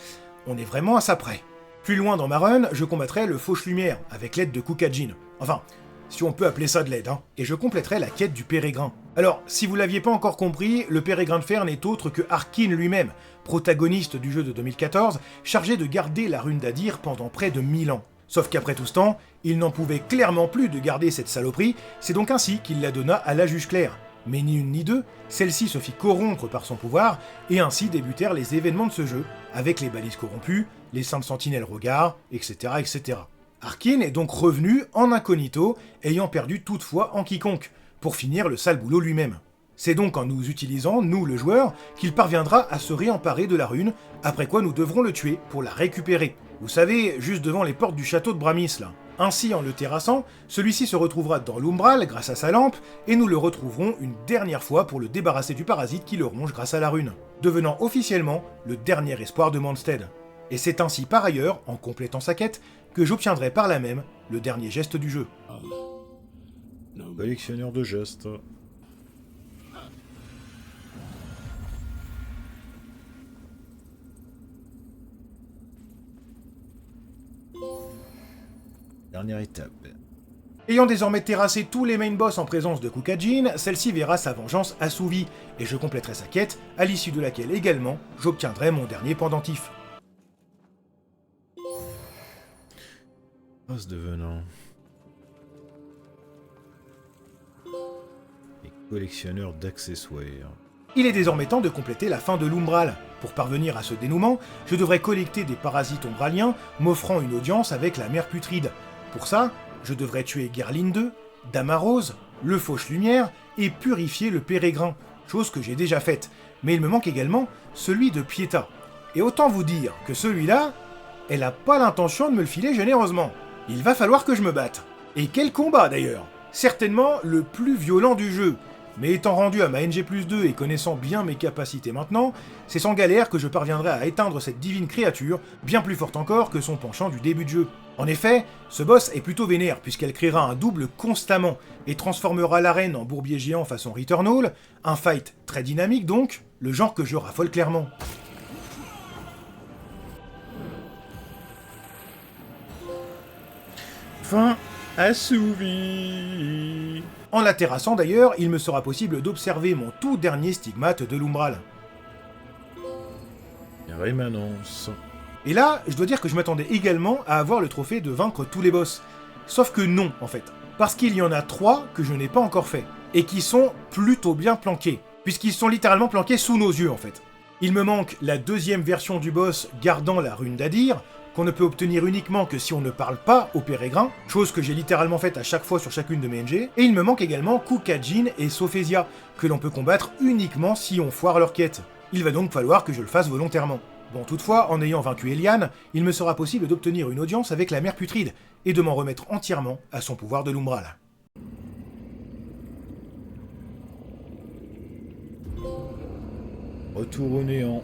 on est vraiment à ça près. Plus loin dans ma run, je combattrai le Fauche-Lumière, avec l'aide de Kukajin. Enfin, si on peut appeler ça de l'aide, hein, et je compléterai la quête du Pérégrin. Alors, si vous l'aviez pas encore compris, le Pérégrin de Fer n'est autre que Harkin lui-même, protagoniste du jeu de 2014, chargé de garder la rune d'Adir pendant près de 1000 ans. Sauf qu'après tout ce temps, il n'en pouvait clairement plus de garder cette saloperie, c'est donc ainsi qu'il la donna à la Juge Claire. Mais ni une ni deux, celle-ci se fit corrompre par son pouvoir, et ainsi débutèrent les événements de ce jeu, avec les balises corrompues, les saintes sentinelles regards, etc., etc. Harkin est donc revenu en incognito, ayant perdu toute foi en quiconque, pour finir le sale boulot lui-même. C'est donc en nous utilisant, nous le joueur, qu'il parviendra à se réemparer de la rune, après quoi nous devrons le tuer pour la récupérer. Vous savez, juste devant les portes du château de Bramis, là. Ainsi, en le terrassant, celui-ci se retrouvera dans l'Umbral grâce à sa lampe, et nous le retrouverons une dernière fois pour le débarrasser du parasite qui le ronge grâce à la rune, devenant officiellement le dernier espoir de Mondstadt. Et c'est ainsi par ailleurs, en complétant sa quête, que j'obtiendrai par là même le dernier geste du jeu. Collectionneur de gestes. Dernière étape. Ayant désormais terrassé tous les main boss en présence de Kukajin, celle-ci verra sa vengeance assouvie, et je compléterai sa quête, à l'issue de laquelle également, j'obtiendrai mon dernier pendentif. Os de venin. Et collectionneur d'accessoires. Il est désormais temps de compléter la fin de l'Umbral. Pour parvenir à ce dénouement, je devrais collecter des parasites ombraliens, m'offrant une audience avec la mère putride. Pour ça, je devrais tuer Gerline 2, Damarose, le Fauche-Lumière et purifier le Pérégrin, chose que j'ai déjà faite. Mais il me manque également celui de Pietà. Et autant vous dire que celui-là, elle a pas l'intention de me le filer généreusement. Il va falloir que je me batte. Et quel combat d'ailleurs! Certainement le plus violent du jeu. Mais étant rendu à ma NG+2 et connaissant bien mes capacités maintenant, c'est sans galère que je parviendrai à éteindre cette divine créature, bien plus forte encore que son penchant du début de jeu. En effet, ce boss est plutôt vénère puisqu'elle créera un double constamment et transformera l'arène en bourbier géant façon Returnal, un fight très dynamique donc, le genre que je raffole clairement. Fin assouvi. En la terrassant d'ailleurs, il me sera possible d'observer mon tout dernier stigmate de l'Umbral. Rémanence. Et là, je dois dire que je m'attendais également à avoir le trophée de vaincre tous les boss. Sauf que non, en fait. Parce qu'il y en a 3 que je n'ai pas encore fait. Et qui sont plutôt bien planqués. Puisqu'ils sont littéralement planqués sous nos yeux, en fait. Il me manque la deuxième version du boss gardant la rune d'Adir, qu'on ne peut obtenir uniquement que si on ne parle pas au pérégrin, chose que j'ai littéralement faite à chaque fois sur chacune de mes NG, et il me manque également Kukajin et Sophesia, que l'on peut combattre uniquement si on foire leur quête. Il va donc falloir que je le fasse volontairement. Bon, toutefois, en ayant vaincu Eliane, il me sera possible d'obtenir une audience avec la mère putride, et de m'en remettre entièrement à son pouvoir de l'Umbral. Retour au néant.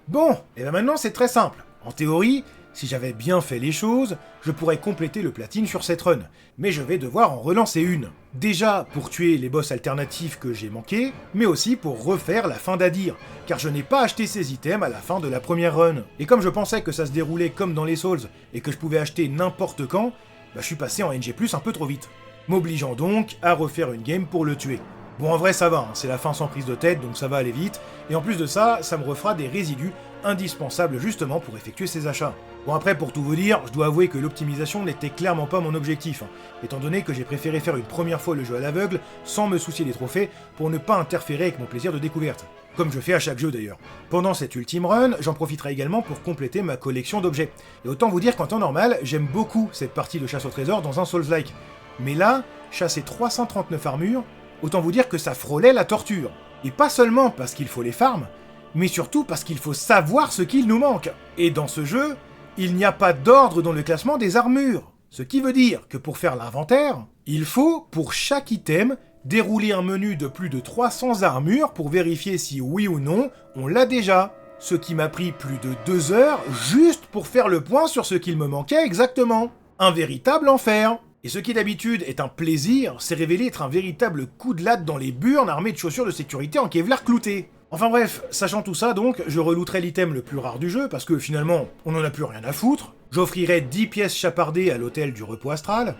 Bon, et ben maintenant c'est très simple. En théorie, si j'avais bien fait les choses, je pourrais compléter le platine sur cette run, mais je vais devoir en relancer une. Déjà pour tuer les boss alternatifs que j'ai manqués, mais aussi pour refaire la fin d'Adir, car je n'ai pas acheté ces items à la fin de la première run. Et comme je pensais que ça se déroulait comme dans les Souls, et que je pouvais acheter n'importe quand, bah je suis passé en NG+, un peu trop vite. M'obligeant donc à refaire une game pour le tuer. Bon, en vrai ça va, hein, c'est la fin sans prise de tête, donc ça va aller vite, et en plus de ça, ça me refera des résidus indispensables justement pour effectuer ces achats. Bon après, pour tout vous dire, je dois avouer que l'optimisation n'était clairement pas mon objectif, hein, étant donné que j'ai préféré faire une première fois le jeu à l'aveugle, sans me soucier des trophées, pour ne pas interférer avec mon plaisir de découverte. Comme je fais à chaque jeu d'ailleurs. Pendant cette ultime run, j'en profiterai également pour compléter ma collection d'objets. Et autant vous dire qu'en temps normal, j'aime beaucoup cette partie de chasse au trésor dans un Souls-like. Mais là, chasser 339 armures, autant vous dire que ça frôlait la torture. Et pas seulement parce qu'il faut les farms, mais surtout parce qu'il faut savoir ce qu'il nous manque. Et dans ce jeu, il n'y a pas d'ordre dans le classement des armures. Ce qui veut dire que pour faire l'inventaire, il faut, pour chaque item, dérouler un menu de plus de 300 armures pour vérifier si oui ou non, on l'a déjà. Ce qui m'a pris plus de 2 heures juste pour faire le point sur ce qu'il me manquait exactement. Un véritable enfer. Et ce qui d'habitude est un plaisir, s'est révélé être un véritable coup de latte dans les burnes armées de chaussures de sécurité en Kevlar clouté. Enfin bref, sachant tout ça donc, je relooterai l'item le plus rare du jeu, parce que finalement, on en a plus rien à foutre. J'offrirai 10 pièces chapardées à l'hôtel du repos astral.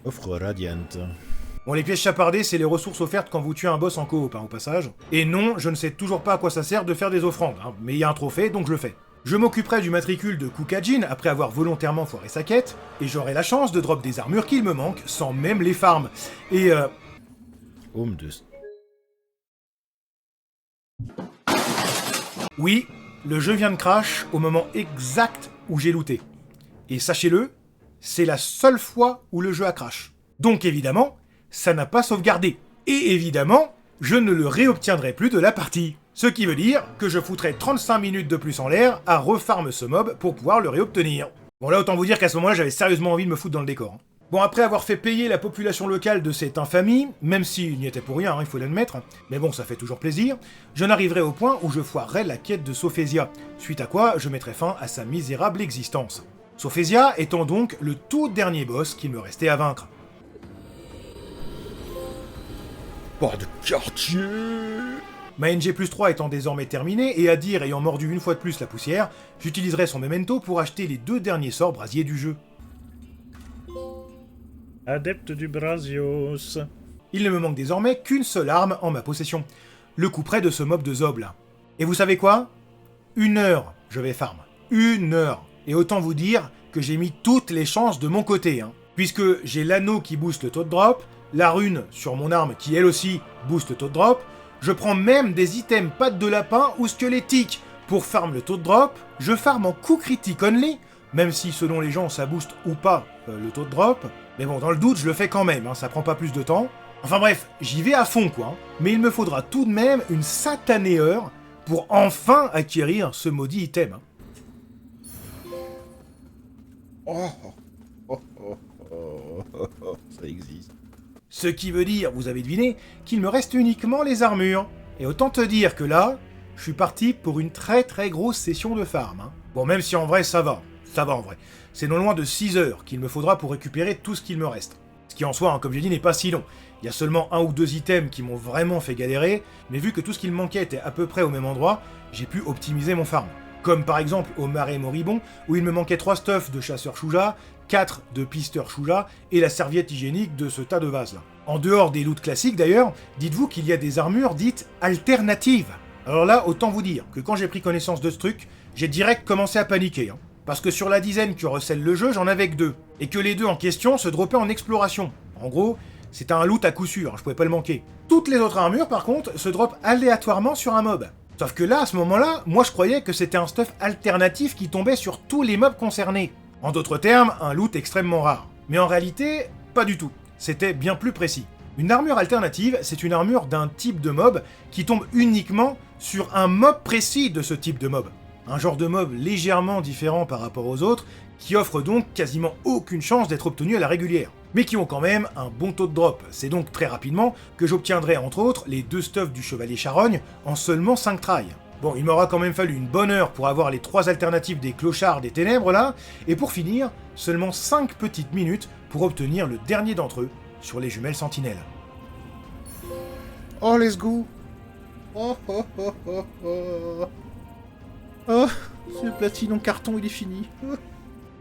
Offre radiante. Bon, les pièces chapardées, c'est les ressources offertes quand vous tuez un boss en coop, hein, au passage. Et non, je ne sais toujours pas à quoi ça sert de faire des offrandes, hein, mais il y a un trophée, donc je le fais. Je m'occuperai du matricule de Kukajin après avoir volontairement foiré sa quête, et j'aurai la chance de drop des armures qu'il me manque sans même les farms. Et Home de... Oui, le jeu vient de crash au moment exact où j'ai looté. Et sachez-le, c'est la seule fois où le jeu a crash. Donc évidemment, ça n'a pas sauvegardé. Et évidemment, je ne le réobtiendrai plus de la partie. Ce qui veut dire que je foutrai 35 minutes de plus en l'air à refarm ce mob pour pouvoir le réobtenir. Bon là, autant vous dire qu'à ce moment-là, j'avais sérieusement envie de me foutre dans le décor. Bon, après avoir fait payer la population locale de cette infamie, même s'il n'y était pour rien, hein, il faut l'admettre, mais bon, ça fait toujours plaisir, je n'arriverai au point où je foirerai la quête de Sophesia, suite à quoi je mettrai fin à sa misérable existence. Sophesia étant donc le tout dernier boss qu'il me restait à vaincre. Pas de quartier. Ma NG+3 étant désormais terminée, et Adir ayant mordu une fois de plus la poussière, j'utiliserai son memento pour acheter les 2 derniers sorts brasiers du jeu. Adepte du Brasios. Il ne me manque désormais qu'une seule arme en ma possession, le couperet de ce mob de Zob là. Et vous savez quoi ? 1 heure, je vais farm. 1 heure. Et autant vous dire que j'ai mis toutes les chances de mon côté, hein. Puisque j'ai l'anneau qui booste le taux de drop, la rune sur mon arme qui elle aussi booste le taux de drop, je prends même des items pattes de lapin ou squelettiques. Pour farm le taux de drop, je farm en coup critique only, même si selon les gens ça booste ou pas le taux de drop. Mais bon, dans le doute, je le fais quand même, hein, ça prend pas plus de temps. Enfin bref, j'y vais à fond quoi. Mais il me faudra tout de même une satanée heure pour enfin acquérir ce maudit item. Hein. Ça existe. Ce qui veut dire, vous avez deviné, qu'il me reste uniquement les armures. Et autant te dire que là, je suis parti pour une très très grosse session de farm. Hein. Bon, même si en vrai ça va en vrai. C'est non loin de 6 heures qu'il me faudra pour récupérer tout ce qu'il me reste. Ce qui en soi, hein, comme j'ai dit, n'est pas si long. Il y a seulement 1 ou 2 items qui m'ont vraiment fait galérer, mais vu que tout ce qu'il me manquait était à peu près au même endroit, j'ai pu optimiser mon farm. Comme par exemple au Marais Moribond, où il me manquait 3 stuffs de chasseur Shuja, 4 de Pister Chouja et la serviette hygiénique de ce tas de vases là. En dehors des loots classiques d'ailleurs, dites-vous qu'il y a des armures dites alternatives. Alors là, autant vous dire que quand j'ai pris connaissance de ce truc, j'ai direct commencé à paniquer. Parce que sur la dizaine que recèle le jeu, j'en avais que 2. Et que les 2 en question se droppaient en exploration. En gros, c'était un loot à coup sûr, je pouvais pas le manquer. Toutes les autres armures par contre se droppent aléatoirement sur un mob. Sauf que là, à ce moment-là, moi je croyais que c'était un stuff alternatif qui tombait sur tous les mobs concernés. En d'autres termes, un loot extrêmement rare. Mais en réalité, pas du tout. C'était bien plus précis. Une armure alternative, c'est une armure d'un type de mob qui tombe uniquement sur un mob précis de ce type de mob. Un genre de mob légèrement différent par rapport aux autres, qui offre donc quasiment aucune chance d'être obtenu à la régulière. Mais qui ont quand même un bon taux de drop. C'est donc très rapidement que j'obtiendrai entre autres les 2 stuffs du Chevalier Charogne en seulement 5 tries. Bon, il m'aura quand même fallu une bonne heure pour avoir les 3 alternatives des clochards des ténèbres là, et pour finir, seulement 5 petites minutes pour obtenir le dernier d'entre eux sur les jumelles sentinelles. Oh, let's go. Oh, oh, oh, oh, oh. Oh, ce platine en carton, il est fini. Oh.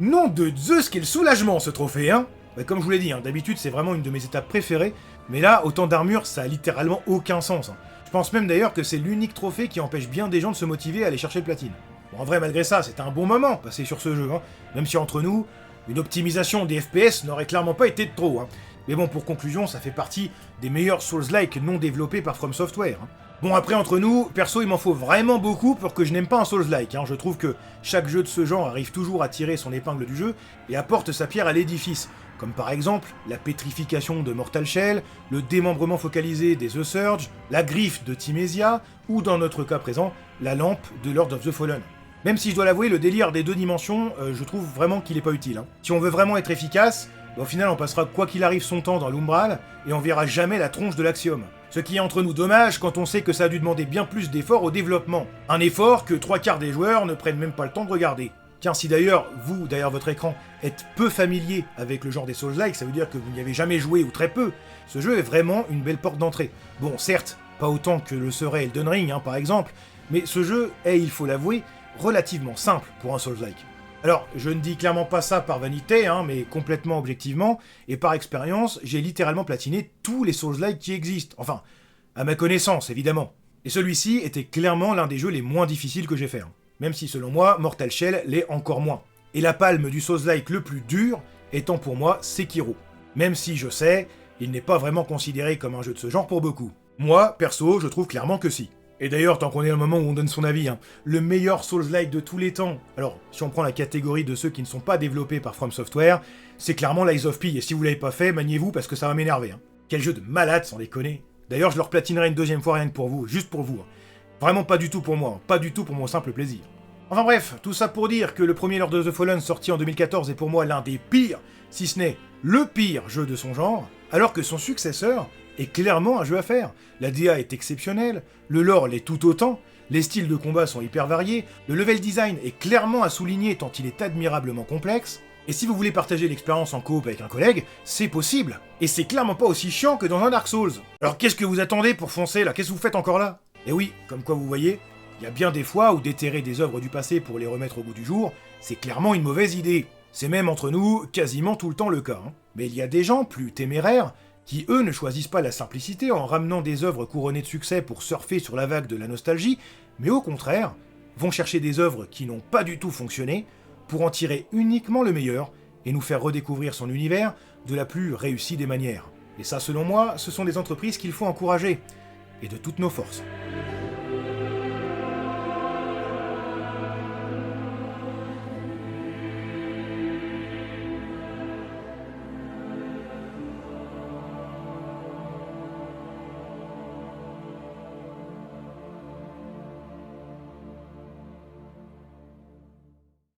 Nom de Zeus, quel soulagement ce trophée, hein! Bah, comme je vous l'ai dit, d'habitude c'est vraiment une de mes étapes préférées, mais là, autant d'armure, ça a littéralement aucun sens. Je pense même d'ailleurs que c'est l'unique trophée qui empêche bien des gens de se motiver à aller chercher le platine. Bon, en vrai, malgré ça, c'était un bon moment passé sur ce jeu, même si entre nous, une optimisation des FPS n'aurait clairement pas été de trop. Mais bon, pour conclusion, ça fait partie des meilleurs Souls-like non développés par From Software. Bon, après, entre nous, perso, il m'en faut vraiment beaucoup pour que je n'aime pas un Souls-like. Je trouve que chaque jeu de ce genre arrive toujours à tirer son épingle du jeu et apporte sa pierre à l'édifice. Comme par exemple, la pétrification de Mortal Shell, le démembrement focalisé des The Surge, la griffe de Timésia, ou dans notre cas présent, la lampe de Lord of the Fallen. Même si je dois l'avouer, le délire des 2 dimensions, je trouve vraiment qu'il est pas utile. Si on veut vraiment être efficace, au final on passera quoi qu'il arrive son temps dans l'Umbral, et on verra jamais la tronche de l'Axiom. Ce qui est entre nous dommage quand on sait que ça a dû demander bien plus d'efforts au développement. Un effort que 3/4 des joueurs ne prennent même pas le temps de regarder. Tiens, si d'ailleurs, vous, derrière votre écran, êtes peu familier avec le genre des Souls-like, ça veut dire que vous n'y avez jamais joué ou très peu, ce jeu est vraiment une belle porte d'entrée. Bon, certes, pas autant que le serait Elden Ring, par exemple, mais ce jeu est, il faut l'avouer, relativement simple pour un Souls-like. Alors, je ne dis clairement pas ça par vanité, mais complètement objectivement, et par expérience, j'ai littéralement platiné tous les Souls-like qui existent. Enfin, à ma connaissance, évidemment. Et celui-ci était clairement l'un des jeux les moins difficiles que j'ai fait. Même si, selon moi, Mortal Shell l'est encore moins. Et la palme du Souls-like le plus dur étant pour moi Sekiro. Même si, je sais, il n'est pas vraiment considéré comme un jeu de ce genre pour beaucoup. Moi, perso, je trouve clairement que si. Et d'ailleurs, tant qu'on est au moment où on donne son avis, le meilleur Souls-like de tous les temps, alors si on prend la catégorie de ceux qui ne sont pas développés par From Software, c'est clairement Lies of P, et si vous l'avez pas fait, maniez-vous parce que ça va m'énerver. Quel jeu de malade, sans déconner. D'ailleurs, je le replatinerai une 2e fois rien que pour vous, juste pour vous. Vraiment pas du tout pour moi, pas du tout pour mon simple plaisir. Enfin bref, tout ça pour dire que le premier Lord of the Fallen sorti en 2014 est pour moi l'un des pires, si ce n'est le pire jeu de son genre, alors que son successeur est clairement un jeu à faire. La DA est exceptionnelle, le lore l'est tout autant, les styles de combat sont hyper variés, le level design est clairement à souligner tant il est admirablement complexe, et si vous voulez partager l'expérience en coop avec un collègue, c'est possible. Et c'est clairement pas aussi chiant que dans un Dark Souls. Alors qu'est-ce que vous attendez pour foncer là? Qu'est-ce que vous faites encore là? Et oui, comme quoi vous voyez, il y a bien des fois où déterrer des œuvres du passé pour les remettre au goût du jour, c'est clairement une mauvaise idée. C'est même entre nous quasiment tout le temps le cas. Mais il y a des gens plus téméraires qui, eux, ne choisissent pas la simplicité en ramenant des œuvres couronnées de succès pour surfer sur la vague de la nostalgie, mais au contraire, vont chercher des œuvres qui n'ont pas du tout fonctionné pour en tirer uniquement le meilleur et nous faire redécouvrir son univers de la plus réussie des manières. Et ça, selon moi, ce sont des entreprises qu'il faut encourager, et de toutes nos forces.